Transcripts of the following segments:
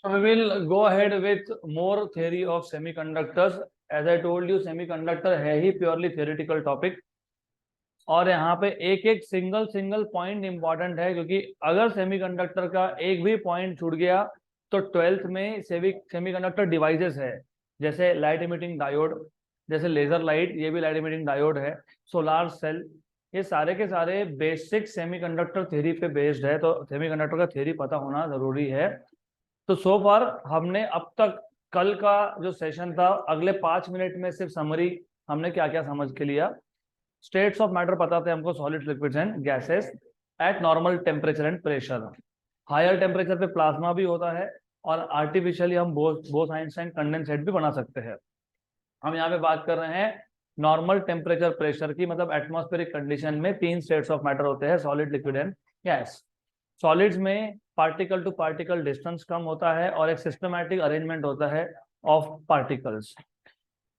So we will go ahead with more theory of semiconductors. As I told you, semiconductor है ही purely theoretical topic. और यहाँ पे एक एक सिंगल पॉइंट इंपॉर्टेंट है, क्योंकि अगर सेमीकंडक्टर का एक भी पॉइंट छूट गया तो 12th में सेमीकंडक्टर डिवाइसेस है, जैसे लाइट इमिटिंग डायोड, जैसे लेजर लाइट, ये भी लाइट इमिटिंग डायोड है, सोलार सेल, ये सारे के सारे बेसिक सेमीकंडक्टर थ्योरी पे बेस्ड है। तो सेमीकंडक्टर का थ्योरी पता होना जरूरी है। तो सो फार हमने अब तक कल का जो सेशन था, अगले 5 मिनट में सिर्फ समरी हमने क्या क्या समझ के लिया। स्टेट्स ऑफ मैटर पता थे हमको, solid, liquids and gases at normal temperature and pressure. Higher temperature पे प्लाज्मा भी होता है और आर्टिफिशियली हम बोस-आइंस्टाइन कंडेंसेट भी बना सकते हैं। हम यहाँ पे बात कर रहे हैं नॉर्मल टेम्परेचर प्रेशर की, मतलब एटमॉस्फेरिक कंडीशन में 3 स्टेट्स ऑफ मैटर होते हैं, solid, liquid and gas. Solids में पार्टिकल टू पार्टिकल डिस्टेंस कम होता है और एक सिस्टमैटिक अरेंजमेंट होता है ऑफ पार्टिकल्स।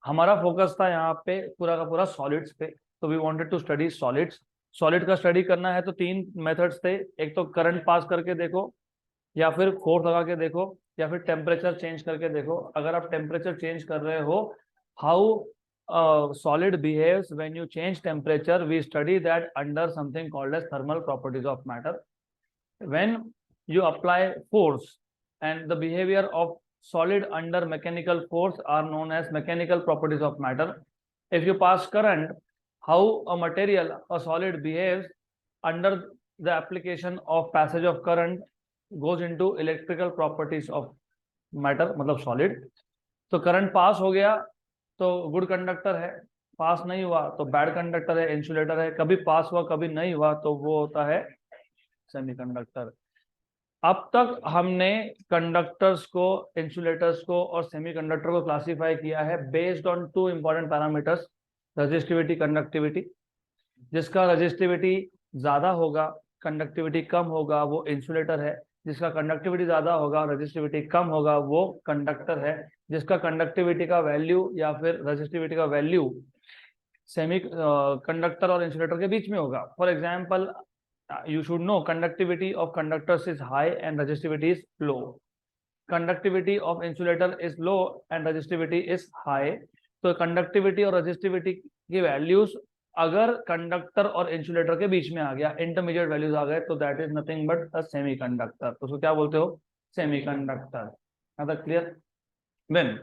हमारा फोकस था यहाँ पे पूरा का पूरा सॉलिड्स पे, तो we wanted to study solids. Solid का स्टडी करना है तो 3 मेथड्स थे, एक तो करंट पास करके देखो, या फिर फोर्स लगा के देखो, या फिर टेम्परेचर चेंज करके देखो। अगर आप टेम्परेचर चेंज कर रहे हो, how solid behaves when you change temperature, we study that under something called as thermal properties of matter. When you apply force, and the behavior of solid under mechanical force are known as mechanical properties of matter. If you pass current, how a material, a solid behaves under the application of passage of current goes into electrical properties of matter, मतलब solid। तो current pass हो गया तो good conductor है, पास नहीं हुआ तो bad conductor है, इंसुलेटर है। कभी पास हुआ कभी नहीं हुआ तो वो होता है सेमीकंडक्टर। अब तक हमने कंडक्टर्स को, इंसुलेटर्स को और सेमीकंडक्टर को क्लासिफाई किया है based on 2 important parameters, resistivity, conductivity. जिसका रजिस्टिविटी ज्यादा होगा, कंडक्टिविटी कम होगा, वो इंसुलेटर है। जिसका कंडक्टिविटी ज्यादा होगा, रजिस्टिविटी कम होगा, वो कंडक्टर है। जिसका कंडक्टिविटी का वैल्यू या फिर रजिस्टिविटी का वैल्यू सेमी कंडक्टर और इंसुलेटर के बीच में होगा। For example, you should know conductivity of conductors is high and resistivity is low. Conductivity of insulator is low and resistivity is high. तो conductivity और resistivity की values अगर conductor और insulator के बीच में आ गया, इंटरमीडिएट वैल्यूज आ गए, तो that is nothing but a semiconductor. तो उसको क्या बोलते हो? सेमीकंडक्टर। मतलब क्लियर? देन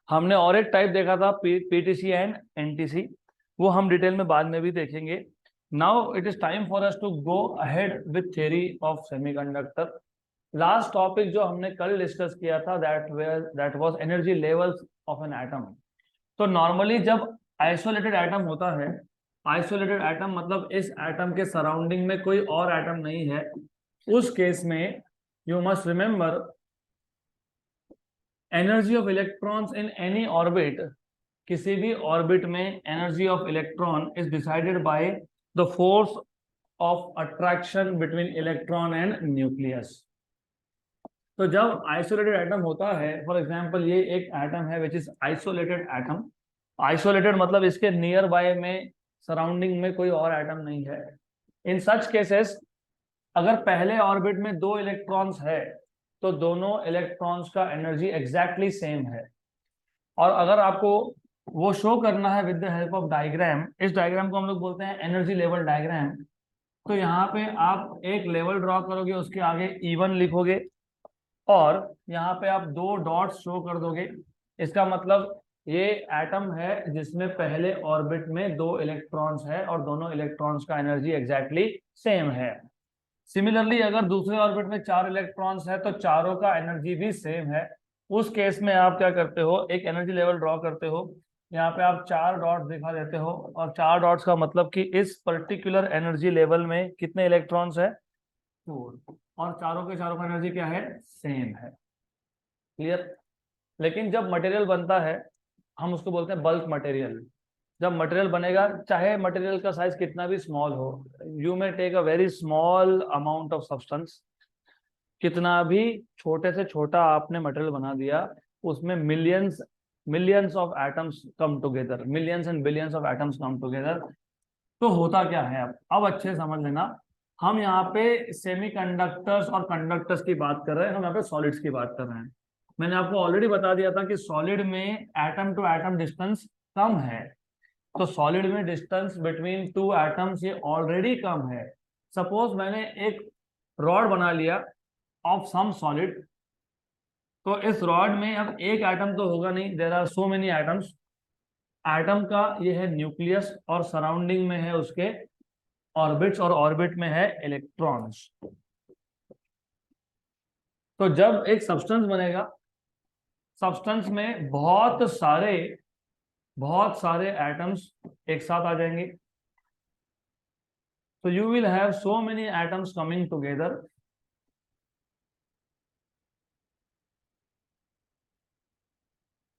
हमने और एक टाइप देखा था, पीटीसी एंड एनटीसी, वो हम डिटेल में बाद में भी देखेंगे। Now it is time for us to go ahead with theory of semiconductor. Last topic जो हमने कल डिस्कस किया था, that was energy levels of an atom. तो नॉर्मली जब आइसोलेटेड एटम होता है, आइसोलेटेड एटम मतलब इस एटम के सराउंडिंग में कोई और एटम नहीं है, उस केस में you must remember energy of electrons in any orbit, किसी भी ऑर्बिट में energy of electron is decided by the force of attraction between electron and nucleus। तो जब आइसोलेटेड एटम होता है, फॉर एग्जांपल ये एक एटम है which is isolated atom. Isolated मतलब इसके नियर बाय में, सराउंडिंग में कोई और एटम नहीं है। इन सच केसेस अगर पहले ऑर्बिट में 2 इलेक्ट्रॉन्स है तो दोनों इलेक्ट्रॉन्स का एनर्जी एग्जैक्टली सेम है। और अगर आपको वो शो करना है with the help of diagram, इस डायग्राम को हम लोग बोलते हैं एनर्जी लेवल डायग्राम। तो यहाँ पे आप एक लेवल ड्रॉ करोगे, उसके आगे E1 लिखोगे और यहाँ पे आप 2 डॉट्स शो कर दोगे। इसका मतलब ये एटम है जिसमें पहले ऑर्बिट में 2 इलेक्ट्रॉन्स है और दोनों इलेक्ट्रॉन्स का एनर्जी एग्जैक्टली सेम है। सिमिलरली अगर दूसरे ऑर्बिट में 4 इलेक्ट्रॉन्स है तो चारों का एनर्जी भी सेम है। उस केस में आप क्या करते हो, एक एनर्जी लेवल ड्रॉ करते हो, यहाँ पे आप 4 डॉट्स दिखा देते हो, और 4 डॉट्स का मतलब कि इस पर्टिकुलर एनर्जी लेवल में कितने इलेक्ट्रॉन्स है? 4, और चारों के चारों का एनर्जी क्या है? सेम है। क्लियर? लेकिन जब मटेरियल बनता है हम उसको बोलते हैं बल्क मटेरियल। जब मटेरियल बनेगा, चाहे मटेरियल का साइज कितना भी स्मॉल हो, you may take a very small amount of substance, कितना भी छोटे से छोटा आपने मटेरियल बना दिया, उसमें millions of atoms come together, millions and billions of atoms come together. तो होता क्या है, अब अच्छे समझ लेना। हम यहाँ पे सेमीकंडक्टर्स और कंडक्टर्स की बात कर रहे हैं, हम यहाँ पे सॉलिड्स की बात कर रहे हैं। मैंने आपको ऑलरेडी बता दिया था कि सॉलिड में एटम टू एटम डिस्टेंस कम है, तो सॉलिड में डिस्टेंस बिटवीन टू एटम्स ये ऑलरेडी कम है। सपोज मैंने एक रॉड बना लिया ऑफ सम सॉलिड, तो इस रॉड में अब एक एटम तो होगा नहीं, there are so many atoms. Atom का ये है न्यूक्लियस और सराउंडिंग में है उसके ऑर्बिट्स, और ऑर्बिट में है इलेक्ट्रॉन्स। तो जब एक सब्सटेंस बनेगा, सब्सटेंस में बहुत सारे एटम्स एक साथ आ जाएंगे, तो you will have so many atoms coming together.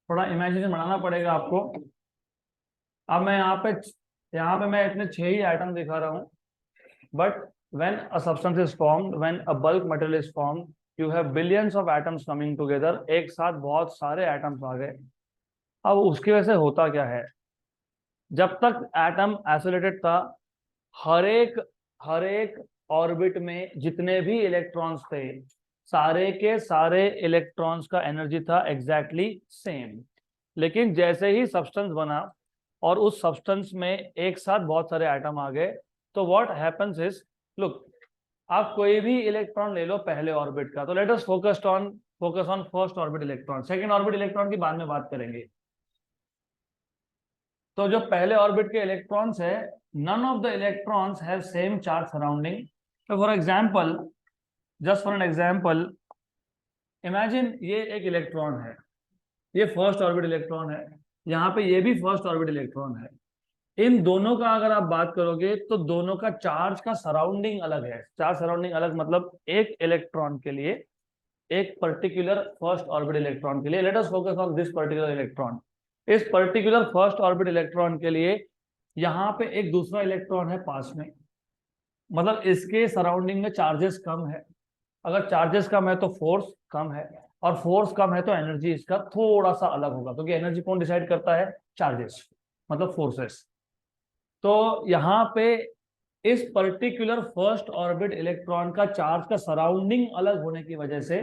थोड़ा इमेजिनेशन बनाना पड़ेगा आपको। अब मैं यहाँ पे मैं इतने 6 ही आइटम दिखा रहा हूँ, but when a substance is formed, when a bulk material is formed, you have billions of atoms coming together। एक साथ बहुत सारे एटम्स आ गए। अब उसकी वजह से होता क्या है, जब तक एटम आइसोलेटेड था, हर एक ऑर्बिट में जितने भी इलेक्ट्रॉन्स थे, सारे के सारे इलेक्ट्रॉन्स का एनर्जी था एग्जैक्टली सेम। लेकिन जैसे ही सब्सटेंस बना और उस सब्सटेंस में एक साथ बहुत सारे एटम आ गए, तो व्हाट हैपेंस इज, लुक, आप कोई भी इलेक्ट्रॉन ले लो पहले ऑर्बिट का, तो let us focus on first orbit electron. Second orbit electron की बाद में बात करेंगे। तो जो पहले ऑर्बिट के इलेक्ट्रॉन्स है, none of the electrons have same charge surrounding. तो for example, just for an example, imagine ये एक इलेक्ट्रॉन है, ये फर्स्ट ऑर्बिट इलेक्ट्रॉन है, यहाँ पे ये भी फर्स्ट ऑर्बिट इलेक्ट्रॉन है। इन दोनों का अगर आप बात करोगे तो दोनों का चार्ज का सराउंडिंग अलग है। चार्ज सराउंडिंग अलग मतलब एक इलेक्ट्रॉन के लिए, एक पर्टिकुलर फर्स्ट ऑर्बिट इलेक्ट्रॉन के लिए, let us focus on this particular electron. इस पर्टिकुलर फर्स्ट ऑर्बिट इलेक्ट्रॉन के लिए यहाँ पे एक दूसरा इलेक्ट्रॉन है पास में, मतलब इसके सराउंडिंग में चार्जेस कम है। अगर चार्जेस कम है तो फोर्स कम है, और फोर्स कम है तो एनर्जी इसका थोड़ा सा अलग होगा, क्योंकि एनर्जी कौन डिसाइड करता है, चार्जेस मतलब फोर्सेस। तो यहाँ पे इस पर्टिकुलर फर्स्ट ऑर्बिट इलेक्ट्रॉन का चार्ज का सराउंडिंग अलग होने की वजह से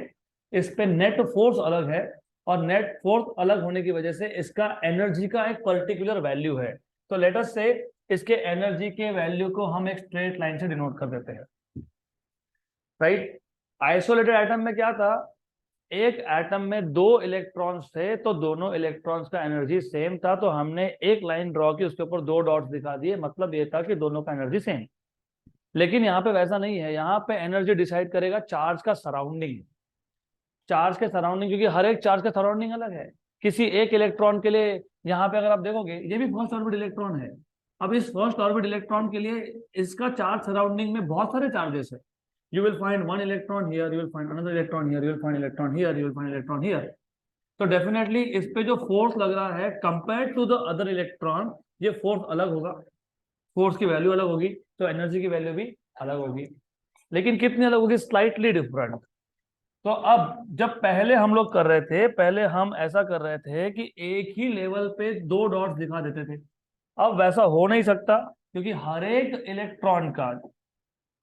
इस पे नेट फोर्स अलग है, और नेट फोर्स अलग होने की वजह से इसका एनर्जी का एक पर्टिकुलर वैल्यू है। तो लेट अस से इसके एनर्जी के वैल्यू को हम एक स्ट्रेट लाइन से डिनोट कर देते हैं, राइट। आइसोलेटेड एटम में क्या था, एक एटम में 2 इलेक्ट्रॉन्स थे, तो दोनों इलेक्ट्रॉन्स का एनर्जी सेम था, तो हमने एक लाइन ड्रॉ की, उसके ऊपर 2 डॉट्स दिखा दिए, मतलब ये था कि दोनों का एनर्जी सेम। लेकिन यहाँ पे वैसा नहीं है, यहाँ पे एनर्जी डिसाइड करेगा चार्ज का सराउंडिंग। चार्ज के सराउंडिंग, क्योंकि हर एक चार्ज का सराउंडिंग अलग है। किसी एक इलेक्ट्रॉन के लिए, यहाँ पे अगर आप देखोगे ये भी फर्स्ट ऑर्बिट इलेक्ट्रॉन है, अब इस फर्स्ट ऑर्बिट इलेक्ट्रॉन के लिए इसका चार्ज सराउंडिंग में बहुत सारे चार्जेस है। You will find one electron here, you will find another electron here, you will find electron here, you will find electron here। तो डेफिनेटली इस पे जो फोर्स लग रहा है compare to the other electron, ये फोर्स अलग होगा, फोर्स की वैल्यू अलग होगी, तो एनर्जी की वैल्यू भी अलग होगी। लेकिन कितनी अलग होगी, स्लाइटली डिफरेंट। तो अब जब पहले हम लोग कर रहे थे, पहले हम ऐसा कर रहे थे कि एक ही लेवल पे 2 डॉट्स दिखा देते थे। अब वैसा हो नहीं सकता, क्योंकि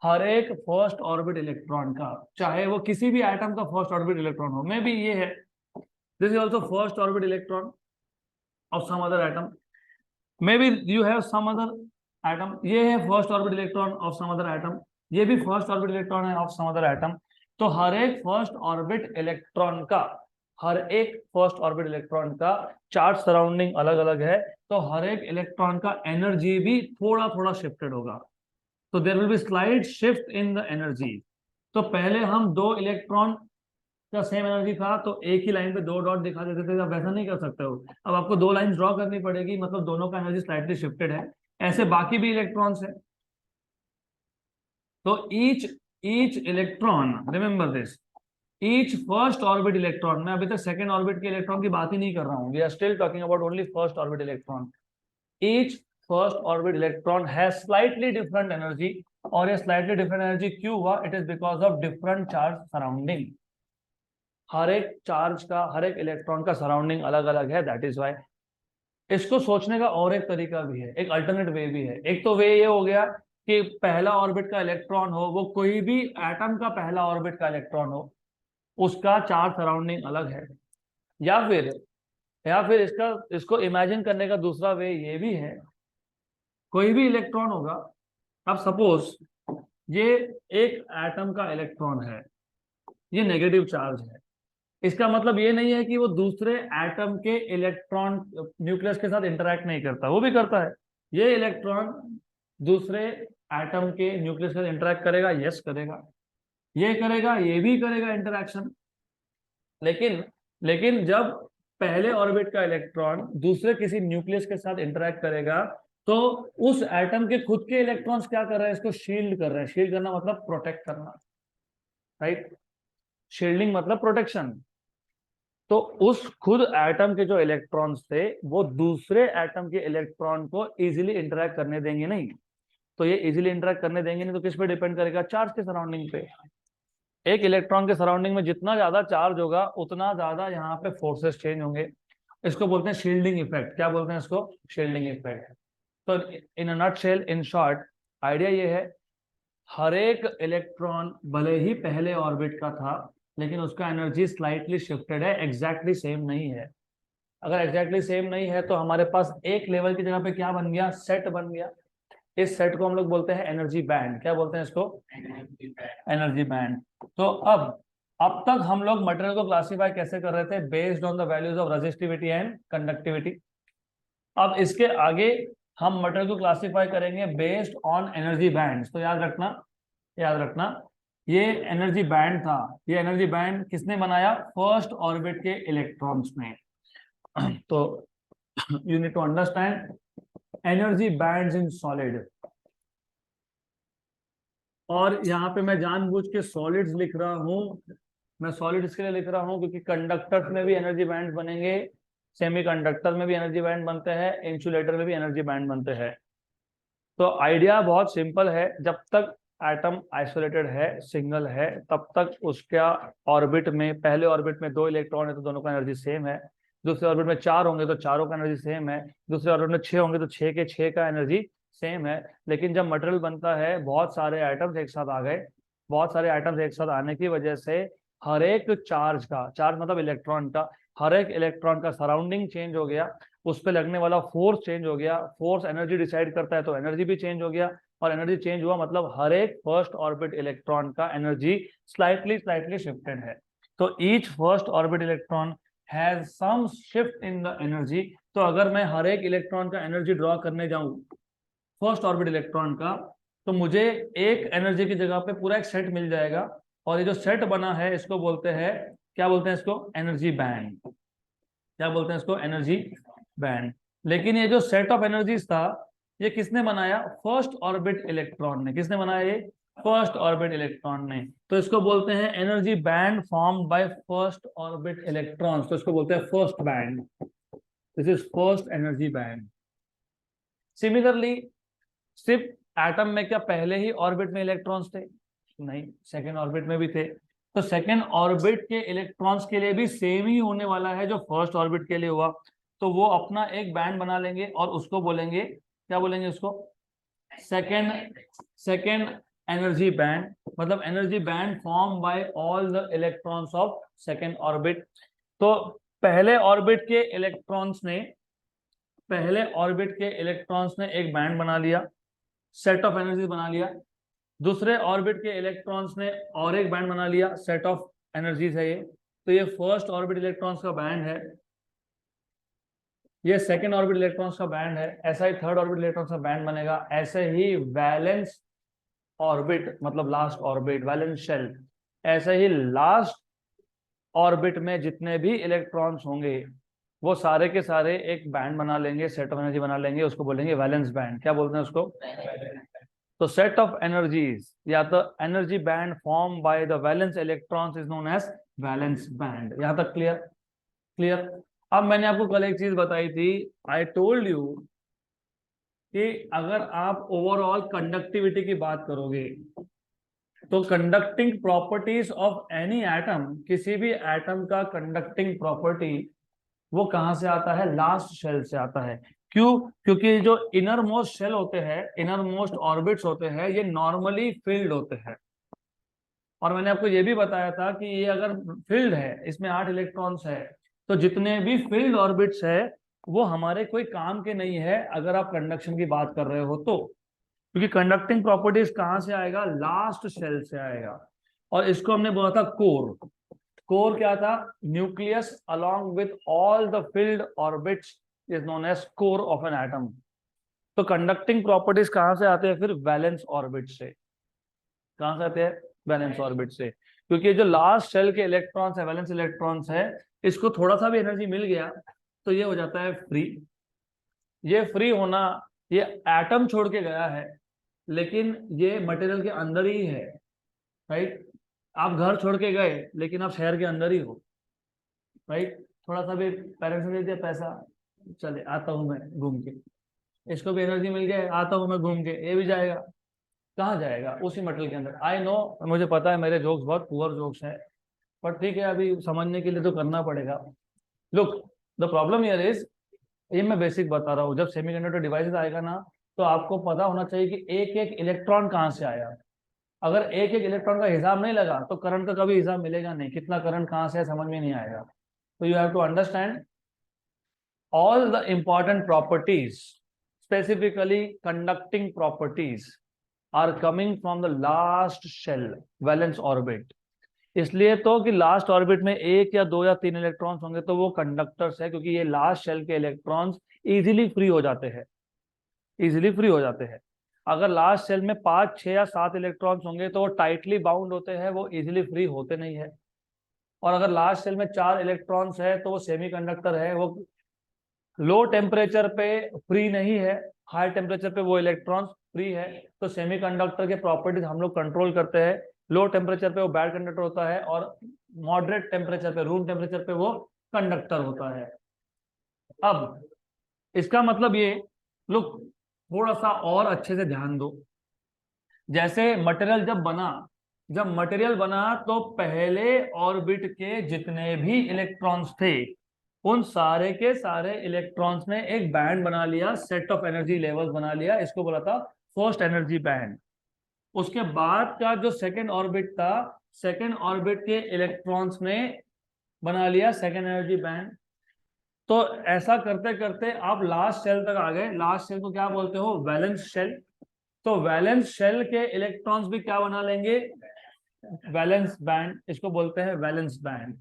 हर एक फर्स्ट ऑर्बिट इलेक्ट्रॉन का, चाहे वो किसी भी एटम का फर्स्ट ऑर्बिट इलेक्ट्रॉन हो, मे बी ये है, this is also first orbit electron of some other atom, maybe you have some other atom, ये है first orbit electron of some other atom, ये भी फर्स्ट ऑर्बिट इलेक्ट्रॉन है of some other atom. तो हर एक first orbit electron का charge surrounding अलग अलग है, तो हर एक इलेक्ट्रॉन का एनर्जी भी थोड़ा थोड़ा शिफ्टेड होगा। तो there will be slight shift in the energy. तो पहले हम 2 इलेक्ट्रॉन का सेम एनर्जी था, तो एक ही लाइन पे 2 डॉट दिखा देते थे, अब वैसा नहीं कर सकते हो, अब आपको 2 लाइन ड्रॉ करनी पड़ेगी, मतलब दोनों का एनर्जी स्लाइटली शिफ्टेड है। ऐसे बाकी भी इलेक्ट्रॉन्स है, तो each electron, remember this, each first orbit electron, मैं अभी तक सेकंड ऑर्बिट के इलेक्ट्रॉन की बात ही नहीं कर रहा हूँ, we are still talking about only first orbit electron. Each first orbit electron has slightly different energy, और ये स्लाइटली डिफरेंट एनर्जी क्यों हुआ, it is because of different charge surrounding. हर एक इलेक्ट्रॉन का सराउंडिंग अलग अलग है, दैट इज वाई। इसको सोचने का और एक तरीका भी है, एक अल्टरनेट वे भी है। एक तो वे ये हो गया कि पहला ऑर्बिट का इलेक्ट्रॉन हो, वो कोई भी एटम का पहला ऑर्बिट का इलेक्ट्रॉन हो, उसका चार्ज सराउंडिंग अलग है। या फिर इसको इमेजिन करने का दूसरा वे ये भी है, कोई भी इलेक्ट्रॉन होगा, अब सपोज ये एक एटम का इलेक्ट्रॉन है, ये नेगेटिव चार्ज है, इसका मतलब ये नहीं है कि वो दूसरे एटम के इलेक्ट्रॉन न्यूक्लियस के साथ इंटरेक्ट नहीं करता, वो भी करता है। ये इलेक्ट्रॉन दूसरे एटम के न्यूक्लियस के साथ इंटरेक्ट करेगा, यस करेगा, ये करेगा, ये भी करेगा इंटरेक्शन। लेकिन लेकिन जब पहले ऑर्बिट का इलेक्ट्रॉन दूसरे किसी न्यूक्लियस के साथ इंटरेक्ट करेगा, तो उस एटम के खुद के इलेक्ट्रॉन्स क्या कर रहे हैं, इसको शील्ड कर रहे हैं। शील्ड करना मतलब प्रोटेक्ट करना, राइट? शील्डिंग मतलब प्रोटेक्शन। तो उस खुद एटम के जो इलेक्ट्रॉन्स थे, वो दूसरे एटम के इलेक्ट्रॉन को इजीली इंटरेक्ट करने देंगे नहीं। तो ये इजीली इंटरेक्ट करने देंगे नहीं तो किस पे डिपेंड करेगा? चार्ज के सराउंडिंग पे। एक इलेक्ट्रॉन के सराउंडिंग में जितना ज्यादा चार्ज होगा, उतना ज्यादा यहाँ पे फोर्सेस चेंज होंगे। इसको बोलते हैं शील्डिंग इफेक्ट। क्या बोलते हैं इसको? Shielding effect. तो in a nutshell, in short, idea ये है, हर एक इलेक्ट्रॉन भले ही पहले ऑर्बिट का था, लेकिन उसका एनर्जी स्लाइटली शिफ्टेड है, एग्जैक्टली सेम नहीं है। अगर एग्जैक्टली सेम नहीं है तो हमारे पास एक लेवल की जगह पे क्या बन गया? सेट बन गया। इस सेट को हम लोग बोलते हैं एनर्जी बैंड। क्या बोलते हैं इसको? Energy band. तो अब तक हम लोग मटेरियल को क्लासिफाई कैसे कर रहे थे? Based on the values of resistivity and conductivity. अब इसके आगे हम मटेरियल को क्लासिफाई करेंगे बेस्ड ऑन एनर्जी बैंड। तो याद रखना ये एनर्जी बैंड था। ये एनर्जी बैंड किसने बनाया? फर्स्ट ऑर्बिट के इलेक्ट्रॉन्स ने। तो you need to understand energy bands in solid. और यहाँ पे मैं जानबूझ के सॉलिड्स लिख रहा हूँ। मैं सॉलिड इसके लिए लिख रहा हूँ क्योंकि कंडक्टर्स में भी एनर्जी बैंड बनेंगे, सेमीकंडक्टर में भी एनर्जी बैंड बनते हैं, इंसुलेटर में भी एनर्जी बैंड बनते हैं। तो आइडिया बहुत सिंपल है, जब तक एटम आइसोलेटेड है, सिंगल है, तब तक उसका ऑर्बिट में, पहले ऑर्बिट में 2 इलेक्ट्रॉन है तो दोनों का एनर्जी सेम है। दूसरे ऑर्बिट में 4 होंगे तो चारों का एनर्जी सेम है। दूसरे ऑर्बिट में 6 होंगे तो 6 के 6 का एनर्जी सेम है। लेकिन जब मटेरियल बनता है, बहुत सारे आइटम्स एक साथ आ गए। बहुत सारे आइटम्स एक साथ आने की वजह से हर एक चार्ज का, चार्ज मतलब इलेक्ट्रॉन का, हर एक इलेक्ट्रॉन का सराउंडिंग चेंज हो गया, उस पर लगने वाला फोर्स चेंज हो गया। फोर्स एनर्जी डिसाइड करता है, तो एनर्जी भी चेंज हो गया। और एनर्जी चेंज हुआ मतलब हर एक फर्स्ट ऑर्बिट इलेक्ट्रॉन का एनर्जी स्लाइटली शिफ्टेड है। तो each first orbit electron has some shift in the energy. तो अगर मैं हर एक इलेक्ट्रॉन का एनर्जी ड्रॉ करने जाऊं फर्स्ट ऑर्बिट इलेक्ट्रॉन का, तो मुझे एक एनर्जी की जगह पे पूरा एक सेट मिल जाएगा। और ये जो सेट बना है, इसको बोलते हैं, क्या बोलते हैं इसको? Energy band. क्या बोलते हैं इसको? Energy band. लेकिन ये जो सेट ऑफ एनर्जीज था, ये किसने बनाया? फर्स्ट ऑर्बिट इलेक्ट्रॉन ने। किसने बनाया? ये फर्स्ट ऑर्बिट इलेक्ट्रॉन ने। तो इसको बोलते हैं energy band form by first orbit electrons. तो इसको बोलते हैं first band. This is first energy band. Similarly, सिर्फ एटम में क्या पहले ही ऑर्बिट में इलेक्ट्रॉन्स थे? नहीं, सेकेंड ऑर्बिट में भी थे। तो सेकेंड ऑर्बिट के इलेक्ट्रॉन्स के लिए भी सेम ही होने वाला है जो फर्स्ट ऑर्बिट के लिए हुआ। तो वो अपना एक बैंड बना लेंगे और उसको बोलेंगे, क्या बोलेंगे उसको? Second energy band. मतलब energy band form by all the electrons of second orbit. तो पहले ऑर्बिट के इलेक्ट्रॉन्स ने एक बैंड बना लिया, सेट ऑफ एनर्जी बना लिया। दूसरे ऑर्बिट के इलेक्ट्रॉन्स ने और एक बैंड बना लिया, सेट ऑफ एनर्जीज है ये। तो ये फर्स्ट ऑर्बिट इलेक्ट्रॉन्स का बैंड है, ये सेकेंड ऑर्बिट इलेक्ट्रॉन्स का बैंड है। ऐसा ही थर्ड ऑर्बिट इलेक्ट्रॉन्स का बैंड बनेगा। ऐसे ही वैलेंस ऑर्बिट, मतलब लास्ट ऑर्बिट, वैलेंस शेल, ऐसे ही लास्ट ऑर्बिट में जितने भी इलेक्ट्रॉन्स होंगे, वो सारे के सारे एक बैंड बना लेंगे, सेट ऑफ एनर्जी बना लेंगे, उसको बोलेंगे वैलेंस बैंड। क्या बोलते हैं उसको? तो सेट ऑफ एनर्जीज या तो energy band form by the valence electrons is known as valence band. यहां तक क्लियर? अब मैंने आपको कल एक चीज बताई थी, आई टोल्ड यू कि अगर आप ओवरऑल कंडक्टिविटी की बात करोगे, तो conducting properties of any atom, किसी भी एटम का कंडक्टिंग प्रॉपर्टी, वो कहां से आता है? लास्ट शेल से आता है। क्यों? क्योंकि जो इनर मोस्ट शेल होते हैं, इनर मोस्ट ऑर्बिट्स होते हैं, ये नॉर्मली फील्ड होते हैं। और मैंने आपको ये भी बताया था कि ये अगर फील्ड है, इसमें 8 इलेक्ट्रॉन्स है, तो जितने भी फील्ड ऑर्बिट्स है वो हमारे कोई काम के नहीं है अगर आप कंडक्शन की बात कर रहे हो तो। क्योंकि कंडक्टिंग प्रॉपर्टीज कहाँ से आएगा? लास्ट शेल से आएगा। और इसको हमने बोला था कोर। कोर क्या था? Nucleus along with all the field orbits is known as core of an atom. तो कंडक्टिंग प्रॉपर्टीज कहाँ से आते हैं फिर? वैलेंस ऑर्बिट से। कहाँ से आते हैं? वैलेंस ऑर्बिट से। क्योंकि जो लास्ट शेल के इलेक्ट्रॉन्स है, वैलेंस इलेक्ट्रॉन्स है, इसको थोड़ा सा भी एनर्जी मिल गया तो ये हो जाता है फ्री। ये फ्री होना, ये एटम छोड़ के गया है, लेकिन ये मटेरियल के अंदर ही है, राइट? आप घर छोड़ के गए लेकिन आप शहर के अंदर ही हो, राइट? थोड़ा सा भी पेरेंट्स ने दे दिया पैसा, चले आता हूँ मैं घूम के, इसको भी एनर्जी मिल गया, आता हूँ मैं घूम के, ये भी जाएगा। कहाँ जाएगा? उसी मटेरियल के अंदर। आई नो, मुझे पता है मेरे जोक्स बहुत पुअर जोक्स हैं, पर ठीक है, अभी समझने के लिए तो करना पड़ेगा। Look, the problem here is, ये मैं बेसिक बता रहा हूँ, जब सेमीकंडक्टर डिवाइसेस आएगा ना, तो आपको पता होना चाहिए कि एक एक इलेक्ट्रॉन कहाँ से आया। अगर एक एक इलेक्ट्रॉन का हिसाब नहीं लगा तो करंट का कभी हिसाब मिलेगा नहीं, कितना करंट कहाँ से है समझ में नहीं आएगा। तो you have to understand all the important properties, specifically conducting properties, are coming from the last shell, valence orbit। इसलिए तो कि लास्ट ऑर्बिट में एक या दो या तीन इलेक्ट्रॉन्स होंगे तो वो कंडक्टर्स है, क्योंकि ये लास्ट शेल के इलेक्ट्रॉन्स इजीली फ्री हो जाते हैं, इजीली फ्री हो जाते हैं। अगर लास्ट शेल में 5, 6 या 7 इलेक्ट्रॉन्स होंगे तो वो टाइटली बाउंड होते हैं, वो इजीली फ्री होते नहीं है। और अगर लास्ट शेल में 4 इलेक्ट्रॉन्स है तो वो सेमीकंडक्टर है, वो लो टेम्परेचर पे फ्री नहीं है, हाई टेम्परेचर पे वो इलेक्ट्रॉन्स फ्री है। तो सेमीकंडक्टर के प्रॉपर्टीज हम लोग कंट्रोल करते हैं। लो टेम्परेचर पे वो बैड कंडक्टर होता है, और मॉडरेट टेम्परेचर पे, रूम टेम्परेचर पे वो कंडक्टर होता है। अब इसका मतलब ये, लुक, थोड़ा सा और अच्छे से ध्यान दो। जैसे मटेरियल जब मटेरियल बना तो पहले ऑर्बिट के जितने भी इलेक्ट्रॉन्स थे, उन सारे के सारे इलेक्ट्रॉन्स ने एक बैंड बना लिया, सेट ऑफ एनर्जी लेवल्स बना लिया, इसको बोला था फर्स्ट एनर्जी बैंड। उसके बाद का जो सेकेंड ऑर्बिट था, सेकेंड ऑर्बिट के इलेक्ट्रॉन्स ने बना लिया सेकेंड एनर्जी बैंड। तो ऐसा करते करते आप लास्ट शेल तक आ गए। लास्ट शेल को क्या बोलते हो? Valence shell. तो वैलेंस शेल के इलेक्ट्रॉन्स भी क्या बना लेंगे? वैलेंस बैंड, इसको बोलते हैं वैलेंस बैंड।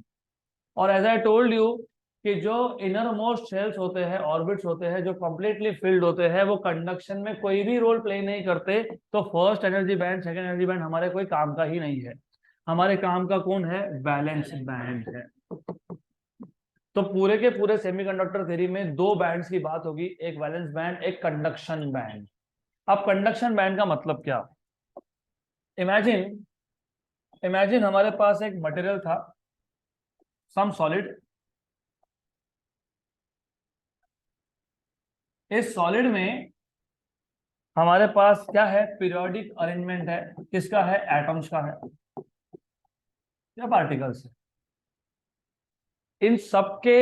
और एज आई टोल्ड यू कि जो इनर मोस्ट शेल्स होते हैं, ऑर्बिट्स होते हैं, जो कंप्लीटली फिल्ड होते हैं, वो कंडक्शन में कोई भी रोल प्ले नहीं करते। तो first energy band, second energy band हमारे कोई काम का ही नहीं है। हमारे काम का कौन है? वैलेंस बैंड है। तो पूरे के पूरे सेमीकंडक्टर थ्योरी में दो बैंड्स की बात होगी, एक वैलेंस बैंड, एक कंडक्शन बैंड। अब कंडक्शन बैंड का मतलब क्या? इमेजिन इमेजिन हमारे पास एक मटेरियल था, सम सॉलिड। इस सॉलिड में हमारे पास क्या है? पीरियोडिक अरेंजमेंट है। किसका है? एटम्स का है या पार्टिकल्स है। इन सबके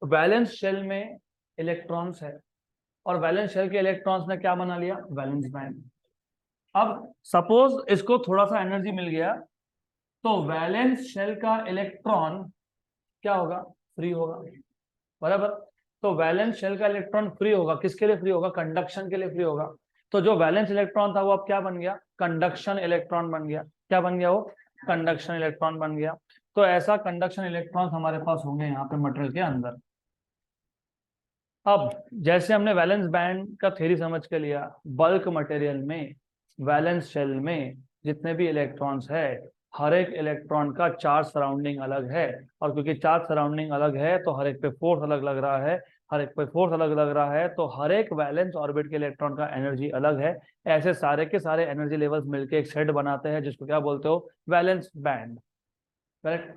वैलेंस शेल में इलेक्ट्रॉन्स है, और वैलेंस शेल के इलेक्ट्रॉन्स ने क्या बना लिया? Valence band. अब सपोज इसको थोड़ा सा एनर्जी मिल गया, तो वैलेंस शेल का इलेक्ट्रॉन क्या होगा? फ्री होगा, बराबर। तो वैलेंस शेल का इलेक्ट्रॉन फ्री होगा, किसके लिए फ्री होगा? कंडक्शन के लिए फ्री होगा। तो जो वैलेंस इलेक्ट्रॉन था वो अब क्या बन गया? कंडक्शन इलेक्ट्रॉन बन गया। क्या बन गया वो? कंडक्शन इलेक्ट्रॉन बन गया। तो ऐसा कंडक्शन इलेक्ट्रॉन हमारे पास होंगे यहाँ पे मटेरियल के अंदर। अब जैसे हमने वैलेंस बैंड का थ्योरी समझ के लिया, बल्क मटेरियल में, वैलेंस शेल में जितने भी इलेक्ट्रॉन्स है, हर एक इलेक्ट्रॉन का चार्ज सराउंडिंग अलग है। और क्योंकि चार्ज सराउंडिंग अलग है तो हर एक पे फोर्स अलग लग रहा है, हर एक पे फोर्स अलग लग रहा है, तो हर एक वैलेंस ऑर्बिट के इलेक्ट्रॉन का एनर्जी अलग है। ऐसे सारे के सारे एनर्जी लेवल्स मिलकर एक सेट बनाते हैं, जिसको क्या बोलते हो? Valence band, correct.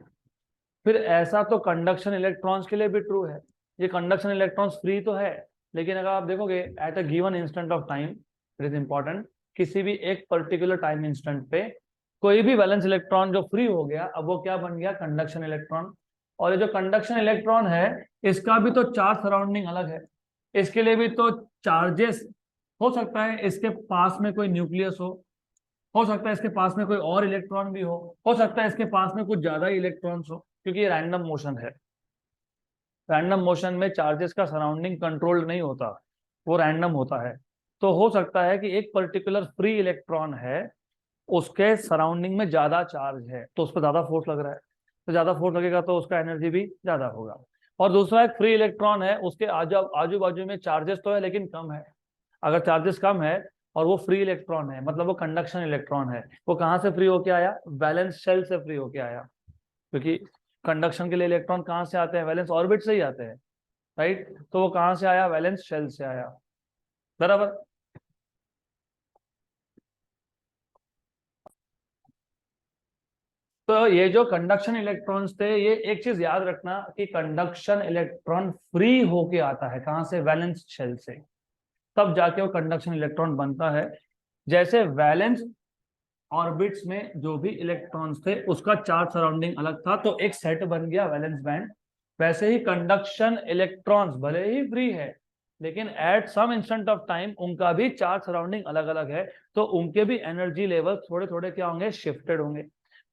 फिर ऐसा तो कंडक्शन इलेक्ट्रॉन्स के लिए भी ट्रू है। ये कंडक्शन इलेक्ट्रॉन्स फ्री तो है, लेकिन अगर आप देखोगे at a given instant of time, it is important, किसी भी एक पर्टिकुलर टाइम इंस्टेंट पे कोई भी वैलेंस इलेक्ट्रॉन जो फ्री हो गया, अब वो क्या बन गया? Conduction electron. और ये जो कंडक्शन इलेक्ट्रॉन है, इसका भी तो चार्ज सराउंडिंग अलग है। इसके लिए भी तो चार्जेस, हो सकता है इसके पास में कोई न्यूक्लियस हो सकता है इसके पास में कोई और इलेक्ट्रॉन भी हो सकता है इसके पास में कुछ ज्यादा इलेक्ट्रॉन्स हो, क्योंकि ये रैंडम मोशन है। रैंडम मोशन में चार्जेस का सराउंडिंग कंट्रोल्ड नहीं होता, वो रैंडम होता है। तो हो सकता है कि एक पर्टिकुलर फ्री इलेक्ट्रॉन है, उसके सराउंडिंग में ज्यादा चार्ज है, तो उस पर ज्यादा फोर्स लग रहा है, तो ज्यादा फोर्स लगेगा तो उसका एनर्जी भी ज्यादा होगा। और दूसरा एक फ्री इलेक्ट्रॉन है, उसके आजू आजू बाजू में चार्जेस तो है लेकिन कम है। अगर चार्जेस कम है और वो फ्री इलेक्ट्रॉन है, मतलब वो कंडक्शन इलेक्ट्रॉन है, वो कहाँ से फ्री होके आया? वैलेंस शेल से फ्री होके आया। क्योंकि कंडक्शन के लिए इलेक्ट्रॉन कहाँ से आते हैं? वैलेंस ऑर्बिट से ही आते हैं, राइट। तो वो कहाँ से आया? वैलेंस शेल से आया, बराबर। तो ये जो कंडक्शन इलेक्ट्रॉन्स थे, ये एक चीज याद रखना कि कंडक्शन इलेक्ट्रॉन फ्री होके आता है, कहाँ से? वैलेंस शेल से। तब जाके वो कंडक्शन इलेक्ट्रॉन बनता है। जैसे वैलेंस ऑर्बिट्स में जो भी इलेक्ट्रॉन्स थे उसका चार्ज सराउंडिंग अलग था, तो एक सेट बन गया वैलेंस बैंड। वैसे ही कंडक्शन इलेक्ट्रॉन्स भले ही फ्री है, लेकिन at some instant of time उनका भी चार्ज सराउंडिंग अलग अलग है, तो उनके भी एनर्जी लेवल थोड़े थोड़े क्या होंगे? शिफ्टेड होंगे।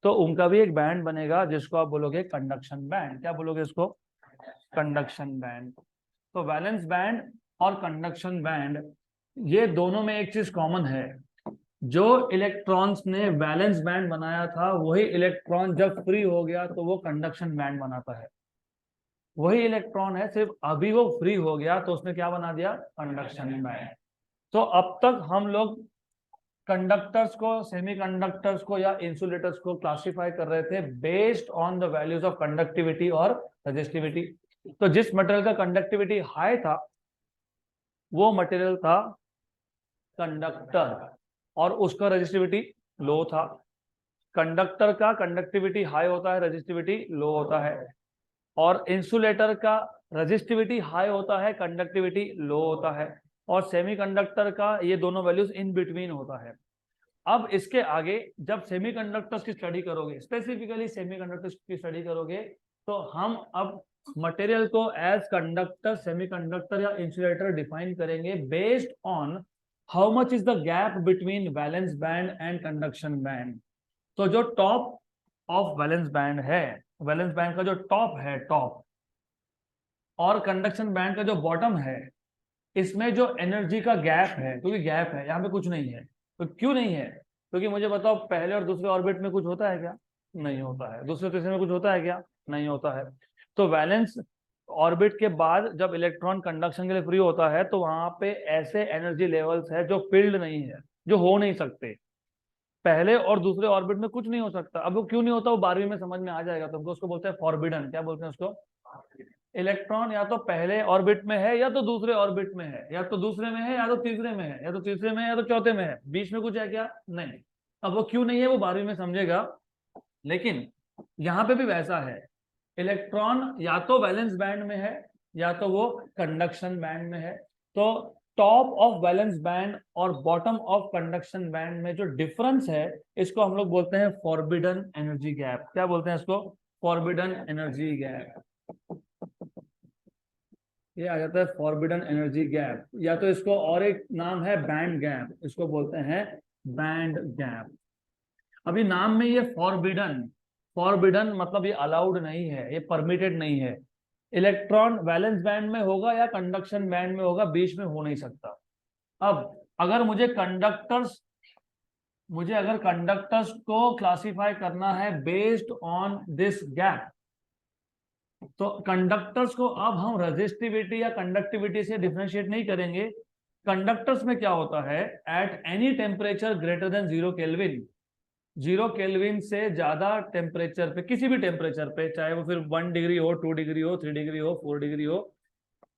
तो उनका भी एक बैंड बनेगा जिसको आप बोलोगे कंडक्शन बैंड। क्या बोलोगे इसको? Conduction band. तो वैलेंस बैंड और कंडक्शन बैंड, ये दोनों में एक चीज कॉमन है। जो इलेक्ट्रॉन्स ने वैलेंस बैंड बनाया था, वही इलेक्ट्रॉन जब फ्री हो गया तो वो कंडक्शन बैंड बनाता है। वही इलेक्ट्रॉन है, सिर्फ अभी वो फ्री हो गया तो उसने क्या बना दिया? Conduction band. तो अब तक हम लोग कंडक्टर्स को, सेमीकंडक्टर्स को या इंसुलेटर्स को क्लासिफाई कर रहे थे based on the values of conductivity और रजिस्टिविटी। तो जिस मटेरियल का कंडक्टिविटी हाई था वो मटेरियल था कंडक्टर, और उसका रजिस्टिविटी लो था। कंडक्टर का कंडक्टिविटी हाई होता है, रजिस्टिविटी लो होता है। और इंसुलेटर का रजिस्टिविटी हाई होता है, कंडक्टिविटी लो होता है। और सेमीकंडक्टर का ये दोनों वैल्यूज इन बिटवीन होता है। अब इसके आगे जब सेमीकंडक्टर्स की स्टडी करोगे, स्पेसिफिकली सेमीकंडक्टर्स की स्टडी करोगे, तो हम अब मटेरियल को एज कंडक्टर, सेमीकंडक्टर या इंसुलेटर डिफाइन करेंगे based on how much is the gap between valence band and conduction band. तो जो टॉप ऑफ वैलेंस बैंड है, वैलेंस बैंड का जो टॉप है, टॉप, और कंडक्शन बैंड का जो बॉटम है, इसमें जो एनर्जी का गैप है, क्योंकि गैप है यहाँ पे कुछ नहीं है, तो क्यों नहीं है? क्योंकि मुझे बताओ, पहले और दूसरे ऑर्बिट में कुछ होता है क्या? नहीं होता है। दूसरे तीसरे में कुछ होता है क्या? नहीं होता है। तो वैलेंस ऑर्बिट के बाद जब इलेक्ट्रॉन कंडक्शन के लिए फ्री होता है, तो वहां पे ऐसे एनर्जी लेवल्स है जो फील्ड नहीं है, जो हो नहीं सकते। पहले और दूसरे ऑर्बिट में कुछ नहीं हो सकता। अब वो क्यों नहीं होता, वो 12वीं में समझ में आ जाएगा तुमको। उसको बोलते हैं फॉरबिडन। क्या बोलते हैं उसको? इलेक्ट्रॉन या तो पहले ऑर्बिट में है या तो दूसरे ऑर्बिट में है, या तो दूसरे में है या तो तीसरे में है, या तो तीसरे में है या तो चौथे में है। बीच में कुछ है क्या? नहीं। अब वो क्यों नहीं है वो 12वीं में समझेगा। लेकिन यहाँ पे भी वैसा है, इलेक्ट्रॉन या तो वैलेंस बैंड में है या तो वो कंडक्शन बैंड में है। तो टॉप ऑफ वैलेंस बैंड और बॉटम ऑफ कंडक्शन बैंड में जो डिफरेंस है, इसको हम लोग बोलते हैं फॉरबिडन एनर्जी गैप। क्या बोलते हैं इसको? Forbidden energy gap. ये आ जाता है फॉरबिडन एनर्जी गैप, या तो इसको और एक नाम है बैंड गैप, इसको बोलते हैं बैंड गैप। अभी नाम में ये फॉरबिडन, फॉरबिडन मतलब ये अलाउड नहीं है, ये परमिटेड नहीं है। इलेक्ट्रॉन वैलेंस बैंड में होगा या कंडक्शन बैंड में होगा, बीच में हो नहीं सकता। अब अगर मुझे अगर कंडक्टर्स को क्लासिफाई करना है बेस्ड ऑन दिस गैप, तो कंडक्टर्स को अब हम रेजिस्टिविटी या कंडक्टिविटी से डिफरेंशिएट नहीं करेंगे। कंडक्टर्स में क्या होता है, eight any temperature greater than 0 kelvin, 0 kelvin से ज्यादा टेम्परेचर पे, किसी भी टेम्परेचर पे, चाहे वो फिर 1 डिग्री हो, 2 डिग्री हो, 3 डिग्री हो, 4 डिग्री हो,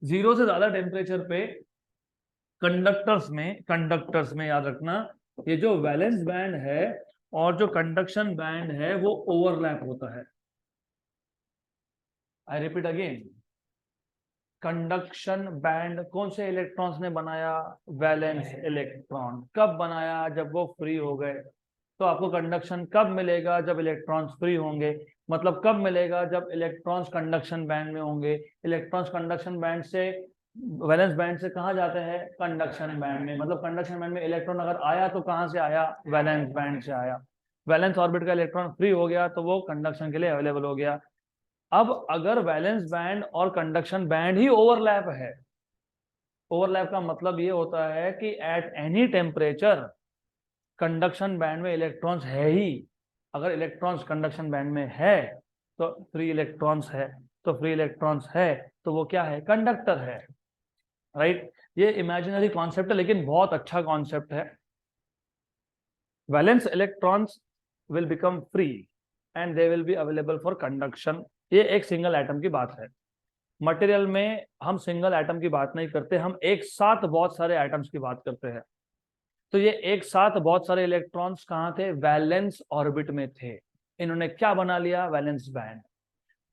0 से ज्यादा टेम्परेचर पे कंडक्टर्स में याद रखना, ये जो वैलेंस बैंड है और जो कंडक्शन बैंड है वो ओवरलैप होता है। I repeat again, conduction band कौन से इलेक्ट्रॉन्स ने बनाया? Valence electron. कब बनाया? जब वो फ्री हो गए। तो आपको कंडक्शन कब मिलेगा? जब इलेक्ट्रॉन्स फ्री होंगे। मतलब कब मिलेगा? जब इलेक्ट्रॉन्स कंडक्शन बैंड में होंगे। इलेक्ट्रॉन्स कंडक्शन बैंड से वैलेंस बैंड से कहाँ जाते हैं, कंडक्शन बैंड में। मतलब कंडक्शन बैंड में इलेक्ट्रॉन अगर आया तो कहाँ से आया, वैलेंस बैंड से आया। वैलेंस ऑर्बिट का इलेक्ट्रॉन फ्री हो गया तो वो कंडक्शन के लिए अवेलेबल हो गया। अब अगर वैलेंस बैंड और कंडक्शन बैंड ही ओवरलैप है, ओवरलैप का मतलब ये होता है कि eight any temperature conduction band में इलेक्ट्रॉन्स है ही। अगर इलेक्ट्रॉन्स कंडक्शन बैंड में है तो फ्री इलेक्ट्रॉन्स है, तो फ्री इलेक्ट्रॉन्स है तो वो क्या है, कंडक्टर है, राइट। ये इमेजिनरी कॉन्सेप्ट है लेकिन बहुत अच्छा कॉन्सेप्ट है। Valence electrons will become free and they will be available for conduction. ये एक सिंगल एटम की बात है। मटेरियल में हम सिंगल एटम की बात नहीं करते, हम एक साथ बहुत सारे एटम्स की बात करते हैं। तो ये एक साथ बहुत सारे इलेक्ट्रॉन्स कहाँ थे, वैलेंस ऑर्बिट में थे। इन्होंने क्या बना लिया, वैलेंस बैंड।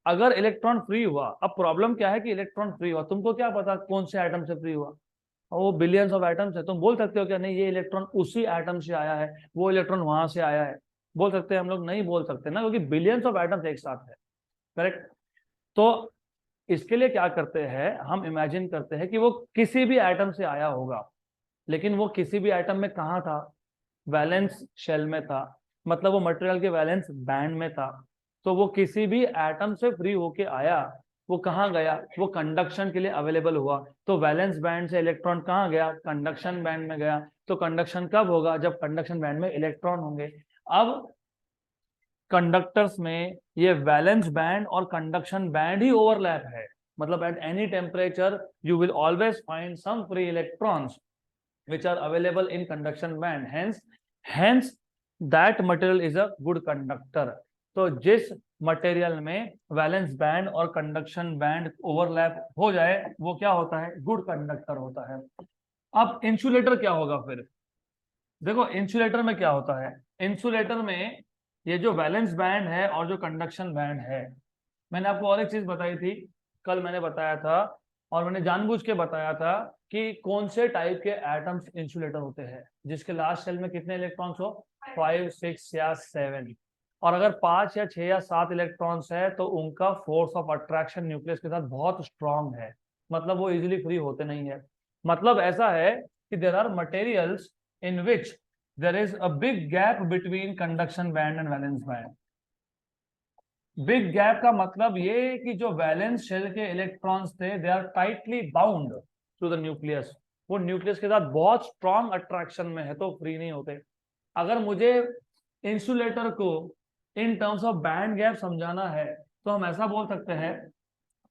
अगर इलेक्ट्रॉन फ्री हुआ, अब प्रॉब्लम क्या है कि इलेक्ट्रॉन फ्री हुआ, तुमको क्या पता कौन से एटम से फ्री हुआ, और वो बिलियंस ऑफ एटम्स है। तुम बोल सकते हो क्या नहीं ये इलेक्ट्रॉन उसी एटम से आया है, वो इलेक्ट्रॉन वहां से आया है, बोल सकते हैं हम लोग, नहीं बोल सकते ना, क्योंकि बिलियंस ऑफ एटम्स एक साथ है, करेक्ट। तो इसके लिए क्या करते हैं, हम इमेजिन करते हैं कि वो किसी भी एटम से आया होगा, लेकिन वो किसी भी एटम में कहाँ था, वैलेंस शेल में था, मतलब वो मटेरियल के वैलेंस बैंड में था। तो वो किसी भी एटम से फ्री होके आया, वो कहाँ गया, वो कंडक्शन के लिए अवेलेबल हुआ। तो वैलेंस बैंड से इलेक्ट्रॉन कहाँ गया, कंडक्शन बैंड में गया। तो कंडक्शन कब होगा, जब कंडक्शन बैंड में इलेक्ट्रॉन होंगे। अब कंडक्टर्स में ये वैलेंस बैंड और कंडक्शन बैंड ही ओवरलैप है, मतलब at any temperature you will always find some free electrons which are available in conduction band, hence that material is a good conductor। तो जिस मटेरियल में वैलेंस बैंड और conduction band overlap हो जाए वो क्या होता है, गुड कंडक्टर होता है। अब इंसुलेटर क्या होगा फिर, देखो इंसुलेटर में क्या होता है, इंसुलेटर में ये जो वैलेंस बैंड है और जो कंडक्शन बैंड है, मैंने आपको और एक चीज बताई थी, कल मैंने बताया था, और मैंने जानबूझ के बताया था कि कौन से टाइप के एटम्स इंसुलेटर होते हैं, जिसके लास्ट शेल में कितने इलेक्ट्रॉन्स हो, 5, 6 या 7। और अगर 5 या 6 या 7 इलेक्ट्रॉन्स है तो उनका फोर्स ऑफ अट्रैक्शन न्यूक्लियस के साथ बहुत स्ट्रांग है, मतलब वो इजिली फ्री होते नहीं है। मतलब ऐसा है कि there are materials in which there is a big gap between conduction band and valence band। Big gap का मतलब ये कि जो वैलेंस शेल के इलेक्ट्रॉन्स थे they are tightly bound to the nucleus, वो न्यूक्लियस के साथ बहुत स्ट्रॉन्ग अट्रैक्शन में है तो फ्री नहीं होते। अगर मुझे इंसुलेटर को in terms of band gap समझाना है तो हम ऐसा बोल सकते हैं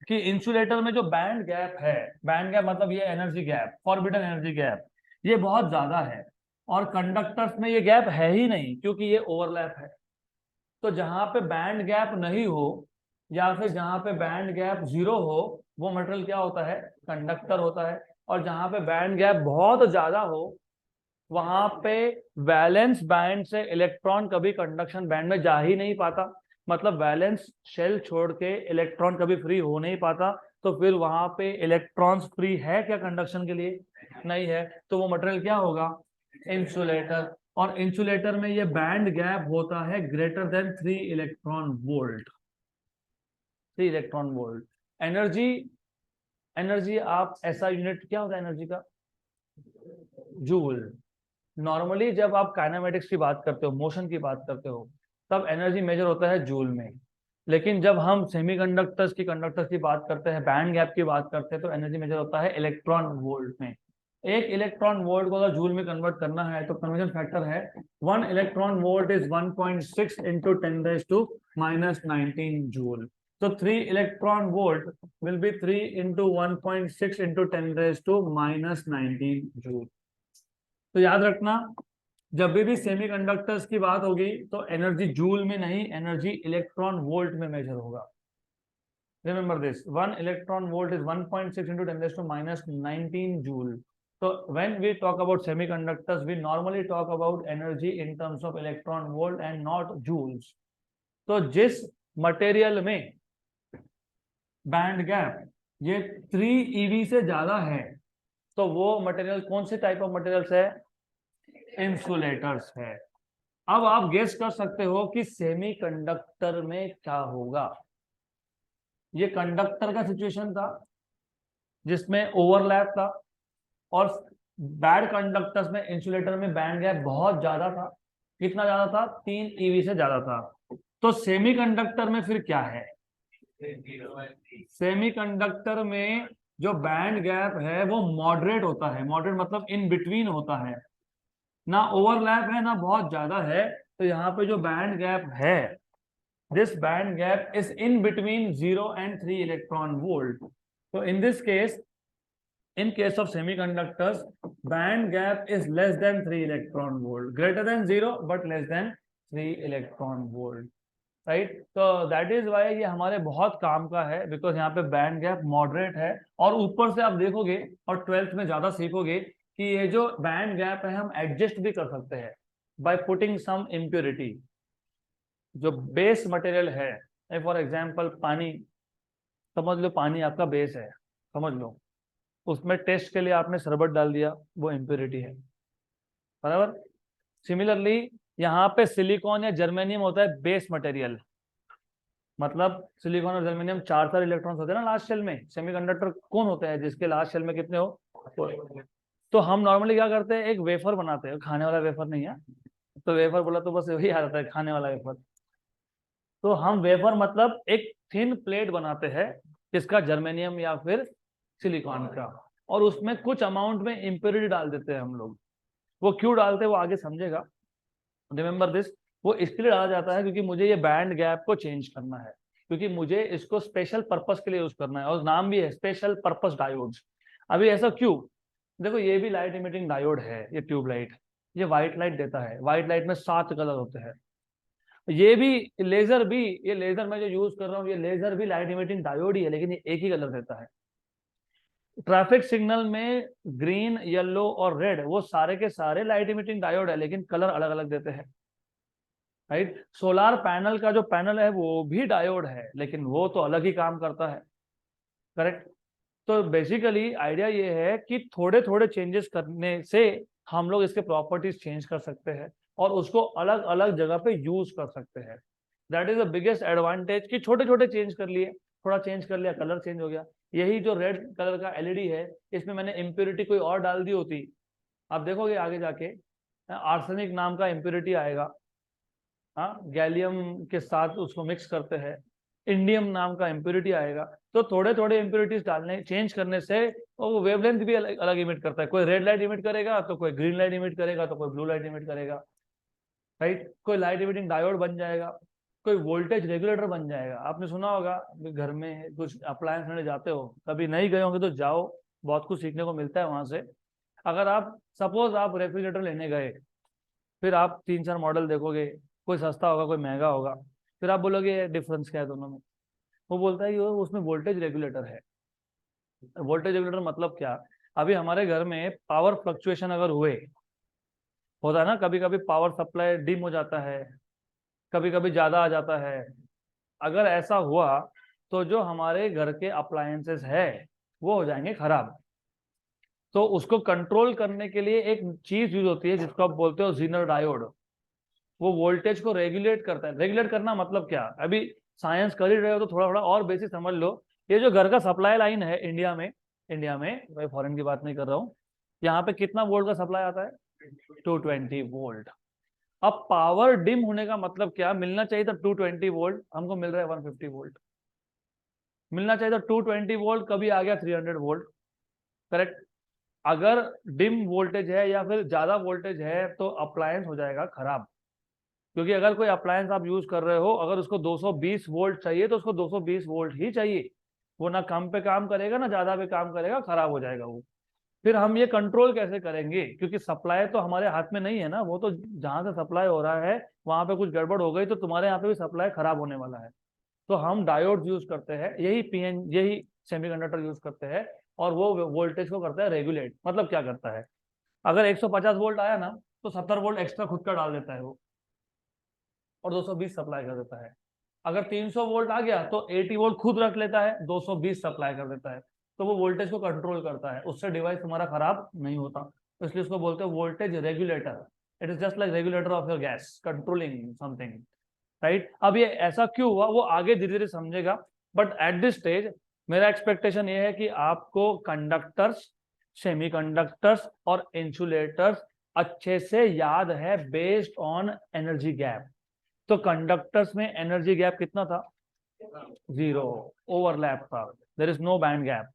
कि इंसुलेटर में जो बैंड गैप है, बैंड गैप मतलब ये energy gap, forbidden energy gap, ये बहुत ज्यादा है। और कंडक्टर्स में ये गैप है ही नहीं क्योंकि ये ओवरलैप है। तो जहां पे बैंड गैप नहीं हो या फिर जहां पे बैंड गैप जीरो हो वो मटेरियल क्या होता है, कंडक्टर होता है। और जहां पे बैंड गैप बहुत ज्यादा हो वहां पे वैलेंस बैंड से इलेक्ट्रॉन कभी कंडक्शन बैंड में जा ही नहीं पाता, मतलब वैलेंस शेल छोड़ के इलेक्ट्रॉन कभी फ्री हो नहीं पाता। तो फिर वहां पे इलेक्ट्रॉन्स फ्री है क्या कंडक्शन के लिए, नहीं है, तो वो मटेरियल क्या होगा, इंसुलेटर। और इंसुलेटर में ये बैंड गैप होता है greater than 3 electron volt, 3 electron volt. Energy, energy आप ऐसा यूनिट क्या होता है एनर्जी का, जूल। नॉर्मली जब आप काइनेमेटिक्स की बात करते हो, मोशन की बात करते हो, तब एनर्जी मेजर होता है जूल में। लेकिन जब हम सेमीकंडक्टर्स की बात करते हैं, बैंड गैप की बात करते हैं, तो एनर्जी मेजर होता है इलेक्ट्रॉन वोल्ट में। एक इलेक्ट्रॉन वोल्ट को अगर जूल में कन्वर्ट करना है तो कन्वर्जन फैक्टर है 1 electron volt is 1.6 into 10⁻⁻19 joule. तो 3 electron volt will be 3 into 1.6 into 10⁻⁻19 joule. तो याद रखना जब भी सेमीकंडक्टर्स की बात होगी तो एनर्जी जूल में नहीं, एनर्जी इलेक्ट्रॉन वोल्ट में मेजर होगा। Remember this, 1 electron volt is 1.6 into 10⁻⁻19 joule. So when we talk about semiconductors, we normally talk about energy in terms of electron volt and not joules। तो जिस material में band gap ये 3 eV से ज्यादा है तो वो मटेरियल कौन से टाइप ऑफ मटेरियल्स है, इंसुलेटर्स है। अब आप गेस कर सकते हो कि सेमीकंडक्टर में क्या होगा। ये कंडक्टर का सिचुएशन था, जिसमें ओवरलैप था, और बैड कंडक्टर्स में इंसुलेटर में बैंड गैप बहुत ज्यादा था। कितना ज्यादा था? 3 ईवी से ज्यादा था। तो सेमीकंडक्टर में फिर क्या है? सेमीकंडक्टर में जो बैंड गैप है वो मॉडरेट होता है। मॉडरेट मतलब इन बिटवीन होता है, ना ओवरलैप है ना बहुत ज्यादा है। तो यहाँ पे जो बैंड गैप है, this band gap is in between 0 and 3 electron volt. So in this case, in case of semiconductors, band gap is less than 3 electron volt, greater than 0 but less than 3 electron volt, right? So that is why ये हमारे बहुत काम का है, because यहाँ पे band gap moderate है। और ऊपर से आप देखोगे और 12th में ज्यादा सीखोगे कि ये जो band gap है हम adjust भी कर सकते हैं by putting some impurity। जो बेस मटेरियल है, फॉर एग्जाम्पल पानी, समझ लो पानी आपका बेस है, समझ लो, उसमें टेस्ट के लिए आपने शरबत डाल दिया, वो इम्प्योरिटी है, बराबर। सिमिलरली यहाँ पे सिलिकॉन या जर्मेनियम होता है बेस मटेरियल, मतलब सिलिकॉन और जर्मेनियम 4 इलेक्ट्रॉन्स होते हैं ना लास्ट शेल में। सेमीकंडक्टर कौन होता है जिसके लास्ट शेल में कितने हो? तो हम नॉर्मली क्या करते हैं, एक वेफर बनाते हैं, खाने वाला वेफर नहीं है, तो वेफर बोला तो बस वही आ जाता है, खाने वाला वेफर। तो हम वेफर मतलब एक थिन प्लेट बनाते हैं जिसका जर्मेनियम या फिर सिलिकॉन का, और उसमें कुछ अमाउंट में इम्प्योरिटी डाल देते हैं हम लोग। वो क्यों डालते हैं वो आगे समझेगा, रिमेंबर दिस। वो इसके लिए डाला जाता है क्योंकि मुझे ये बैंड गैप को चेंज करना है, क्योंकि मुझे इसको स्पेशल पर्पस के लिए यूज करना है, और नाम भी है स्पेशल पर्पस डायोड्स। अभी ऐसा क्यों? देखो ये भी लाइट इमिटिंग डायोड है, ये ट्यूबलाइट, ये व्हाइट लाइट देता है। व्हाइट लाइट में 7 कलर होते हैं। ये भी लेजर भी, ये लेजर मैं जो यूज कर रहा हूँ, ये लेजर भी लाइट इमिटिंग डायोड ही है, लेकिन ये एक ही कलर देता है। ट्रैफिक सिग्नल में ग्रीन, येलो और रेड, वो सारे के सारे लाइट इमिटिंग डायोड है, लेकिन कलर अलग अलग देते हैं, राइट। सोलार पैनल का जो पैनल है वो भी डायोड है, लेकिन वो तो अलग ही काम करता है, करेक्ट। तो बेसिकली आइडिया ये है कि थोड़े थोड़े चेंजेस करने से हम लोग इसके प्रॉपर्टीज चेंज कर सकते हैं और उसको अलग अलग जगह पे यूज कर सकते हैं। That is the biggest advantage कि छोटे छोटे चेंज कर लिए, थोड़ा चेंज कर लिया, कलर चेंज हो गया। यही जो रेड कलर का एलईडी है, इसमें मैंने इम्प्योरिटी कोई और डाल दी होती, आप देखोगे आगे जाके आर्सेनिक नाम का इम्प्योरिटी आएगा, हाँ, गैलियम के साथ उसको मिक्स करते हैं, इंडियम नाम का इम्प्योरिटी आएगा। तो थोड़े थोड़े इम्प्योरिटीज डालने, चेंज करने से वो वेवलेंथ भी अलग अलग इमिट करता है। कोई रेड लाइट इमिट करेगा तो कोई ग्रीन लाइट इमिट करेगा तो कोई ब्लू लाइट इमिट करेगा, राइट। कोई लाइट इमिटिंग डायोड बन जाएगा, कोई वोल्टेज रेगुलेटर बन जाएगा। आपने सुना होगा घर में कुछ अप्लायंस लेने जाते हो, कभी नहीं गए होंगे तो जाओ, बहुत कुछ सीखने को मिलता है वहां से। अगर आप सपोज आप रेफ्रिजरेटर लेने गए, फिर आप 3-4 मॉडल देखोगे, कोई सस्ता होगा कोई महंगा होगा, फिर आप बोलोगे डिफरेंस क्या है दोनों में? वो बोलता है कि वो उसमें वोल्टेज रेगुलेटर है। वोल्टेज रेगुलेटर मतलब क्या? अभी हमारे घर में पावर फ्लक्चुएशन अगर हुए, होता है ना, कभी कभी पावर सप्लाई डिम हो जाता है, कभी कभी ज्यादा आ जाता है। अगर ऐसा हुआ तो जो हमारे घर के अप्लायंसेस है वो हो जाएंगे खराब। तो उसको कंट्रोल करने के लिए एक चीज यूज होती है जिसको आप बोलते हो जीनर डायोड। वो वोल्टेज को रेगुलेट करता है। रेगुलेट करना मतलब क्या? अभी साइंस कर ही रहे हो तो थोड़ा थोड़ा और बेसिक समझ लो। ये जो घर का सप्लाई लाइन है इंडिया में मैं फॉरेन की बात नहीं कर रहा हूँ, यहाँ पे कितना वोल्ट का सप्लाई आता है? 220 वोल्ट। अब पावर डिम होने का मतलब क्या? मिलना चाहिए था 220 वोल्ट, हमको मिल रहा है 150 वोल्ट। मिलना चाहिए था 220 वोल्ट, कभी आ गया 300 वोल्ट, करेक्ट। अगर डिम वोल्टेज है या फिर ज्यादा वोल्टेज है तो अप्लायंस हो जाएगा खराब। क्योंकि अगर कोई अप्लायंस आप यूज कर रहे हो, अगर उसको 220 वोल्ट चाहिए तो उसको 220 वोल्ट ही चाहिए। वो ना कम पे काम करेगा ना ज्यादा पे काम करेगा, खराब हो जाएगा वो। फिर हम ये कंट्रोल कैसे करेंगे? क्योंकि सप्लाई तो हमारे हाथ में नहीं है ना, वो तो जहां से सप्लाई हो रहा है वहां पे कुछ गड़बड़ हो गई तो तुम्हारे यहाँ पे भी सप्लाई खराब होने वाला है। तो हम डायोड यूज करते हैं, यही सेमीकंडक्टर यूज करते हैं, और वो वोल्टेज को करता है रेगुलेट। मतलब क्या करता है? अगर 150 वोल्ट आया ना तो 70 वोल्ट एक्स्ट्रा खुद का डाल देता है वो, और 220 सप्लाई कर देता है। अगर 300 वोल्ट आ गया तो 80 वोल्ट खुद रख लेता है, 220 सप्लाई कर देता है। तो वो वोल्टेज को कंट्रोल करता है, उससे डिवाइस तुम्हारा खराब नहीं होता। तो इसलिए उसको बोलते हैं voltage regulator. It is just like regulator of your gas controlling something, right. अब ये ऐसा क्यों हुआ वो आगे धीरे धीरे समझेगा, बट एट दिस स्टेज मेरा एक्सपेक्टेशन ये है कि आपको कंडक्टर्स, सेमीकंडक्टर्स और इंसुलेटर्स अच्छे से याद है बेस्ड ऑन एनर्जी गैप। तो कंडक्टर्स में एनर्जी गैप कितना था? 0, ओवरलैप था, there is no band gap.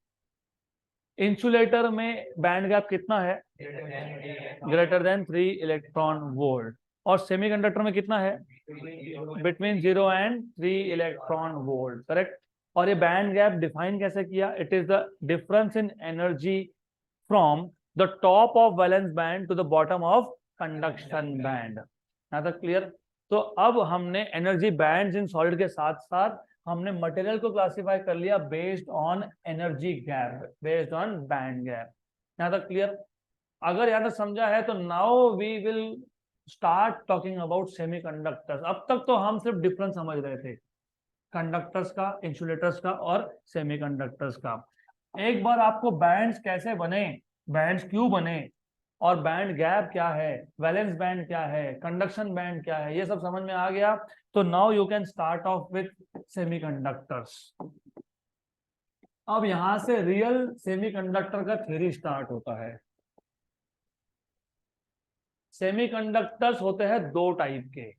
Insulator में बैंड गैप कितना है? Greater than 3 electron volt. और सेमीकंडक्टर में कितना है? Between 0 and 3 electron volt, correct. और ये बैंड गैप डिफाइन कैसे किया? It is the difference in energy from the top of valence band to the bottom of conduction band. यहाँ तक क्लियर? तो अब हमने एनर्जी बैंड्स इन सॉलिड के साथ साथ हमने मटेरियल को क्लासिफाई कर लिया based on energy gap, based on band gap. यहाँ तक क्लियर? अगर यहाँ तक समझा है तो now we will start talking about semiconductors. अब तक तो हम सिर्फ डिफरेंस समझ रहे थे कंडक्टर्स का, इंसुलेटर्स का और सेमीकंडक्टर्स का। एक बार आपको बैंड्स कैसे बने, बैंड्स क्यों बने, और बैंड गैप क्या है, वैलेंस बैंड क्या है, कंडक्शन बैंड क्या है, ये सब समझ में आ गया। तो now you can start of with semiconductors. अब यहां से रियल सेमीकंडक्टर का थ्योरी स्टार्ट होता है। सेमीकंडक्टर्स होते हैं दो टाइप के।